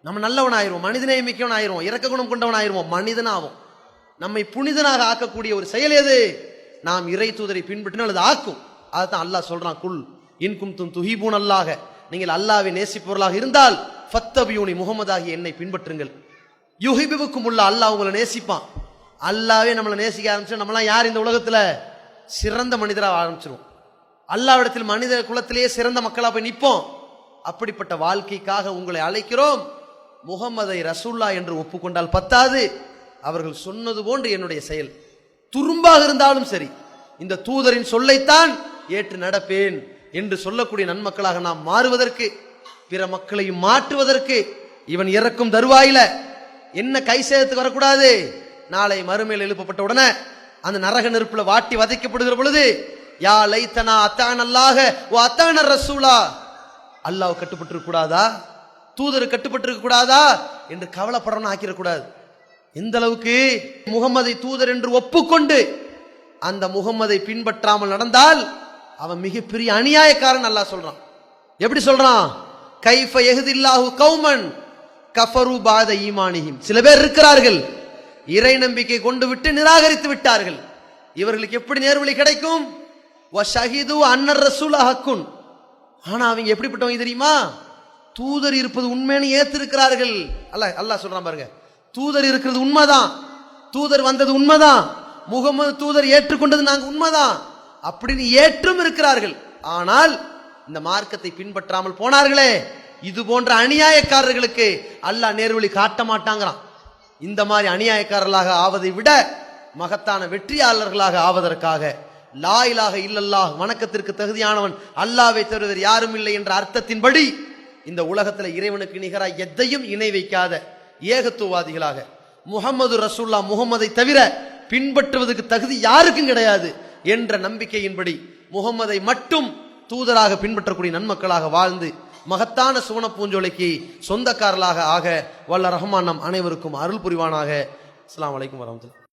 நம்ம நல்லவன் ஆயிரும், மனிதனை மிக்கவன் ஆயிரும், இரக்க குணம் கொண்டவன் ஆயிரும், மனிதனாகும். நம்மை புனிதனாக ஆக்கக்கூடிய ஒரு செயல் எது? நாம் இறை தூதரை பின்பற்றினால் அது ஆக்கும். அதுதான் அல்லாஹ் சொல்றான், குல் இன் குன்தும் துஹிபூன் அல்லாஹ, நீங்கள் அல்லாஹ்வை நேசிப்பவர்களாக இருந்தால் ஃபத்தபியூனி, முஹம்மதாகிய என்னை பின்பற்றுங்கள். யுஹிபுக்கும் உள்ள, அல்லாஹ் உங்களை நேசிப்பான். அல்லாஹ்வே நம்மளை நேசிக்க ஆரம்பிச்சு நம்மளாம் யார் இந்த உலகத்துல சிறந்த மனிதராக ஆரம்பிச்சிரும். அல்லாஹ்விடத்தில் மனித குலத்திலேயே சிறந்த மக்களா போய் நிற்போம். அப்படிப்பட்ட வாழ்க்கைக்காக உங்களை அழைக்கிறோம். முஹம்மதை ரசூல்லா என்று ஒப்புக்கொண்டால் பத்தாது, அவர்கள் சொன்னது போன்று என்னுடைய செயல் துரும்பாக இருந்தாலும் சரி, இந்த தூதரின் சொல்லைத்தான் ஏற்று நடப்பேன் என்று சொல்லக்கூடிய நன்மக்களாக நாம் மாறுவதற்கு, பிற மக்களையும் மாற்றுவதற்கு, இவன் இறக்கும் தருவாயில என்ன கை சேதத்துக்கு வரக்கூடாது. நாளை மறுமையில் எழுப்பப்பட்ட உடனே அந்த நரக நெருப்புல வாட்டி வதைக்கப்படுகிற பொழுது, யா லைத்தனா அத்தான அல்லாஹ வ அத்தான ரசூலா, அல்லாஹ் கட்டுப்பட்டு கூடாதா, தூதர் கட்டுப்பட்டு கூடாதா என்று கவலைப்படணும் ஆக்கிடக்கூடாது. எந்த அளவுக்கு முகம்மதை தூதர் என்று ஒப்புக்கொண்டு அந்த முகம்மதை பின்பற்றாமல் நடந்தால் அவன் மிகப்பெரிய அநியாயக்காரன். அல்லாஹ் சொல்றான். எப்படி சொல்றான்? கைஃப யஹ்தில்லாஹு கௌமன் கஃபரு பாத ஈமானிஹிம், சில பேர் இருக்கிறார்கள் இறை நம்பிக்கை கொண்டு விட்டு நிராகரித்து விட்டார்கள், இவர்களுக்கு எப்படி நேர்வழி கிடைக்கும்? வ ஷஹிது அன்னர் ரசூல ஹக்குன், ஆனா அவங்க எப்படிப்பட்டவங்க தெரியுமா? தூதர் இருப்பது உண்மைன்னு ஏத்திருக்கிறார்கள். அல்லாஹ் சொல்றான் பாருங்க, தூதர் இருக்கிறது உண்மைதான், தூதர் வந்தது உண்மைதான், முகமது தூதர் ஏற்றுக்கொண்டது நாங்க உண்மைதான் அப்படின்னு ஏற்றும் இருக்கிறார்கள். ஆனால் இந்த மார்க்கத்தை பின்பற்றாமல் போனார்களே, இது போன்ற அநியாயக்காரர்களுக்கு அல்லாஹ் நேர்வழி காட்ட மாட்டாங்கிறான். இந்த மாதிரி அநியாயக்காரர்களாக ஆவதை விட மகத்தான வெற்றியாளர்களாக ஆவதற்காக லா இலாஹ இல்லல்லாஹ், வணக்கத்திற்கு தகுதியானவன் அல்லாஹ்வை தவிர யாரும் இல்லை என்ற அர்த்தத்தின்படி இந்த உலகத்தில் இறைவனுக்கு நிகராக எதையும் இணை வைக்காத ஏகத்துவவாதிகளாக முஹம்மது ரசூல்லா முகம்மதை தவிர பின்பற்றுவதற்கு தகுதி யாருக்கும் கிடையாது என்ற நம்பிக்கையின்படி முகம்மதை மட்டும் தூதராக பின்பற்றக்கூடிய நன்மக்களாக வாழ்ந்து மகத்தான சுவன பூஞ்சோலைக்கு சொந்தக்காரர்களாக ஆக வல்ல ரஹ்மான் நம் அனைவருக்கும் அருள் புரிவானாக. அஸ்ஸலாமு அலைக்கும் வரஹ்மத்துல்லாஹ்.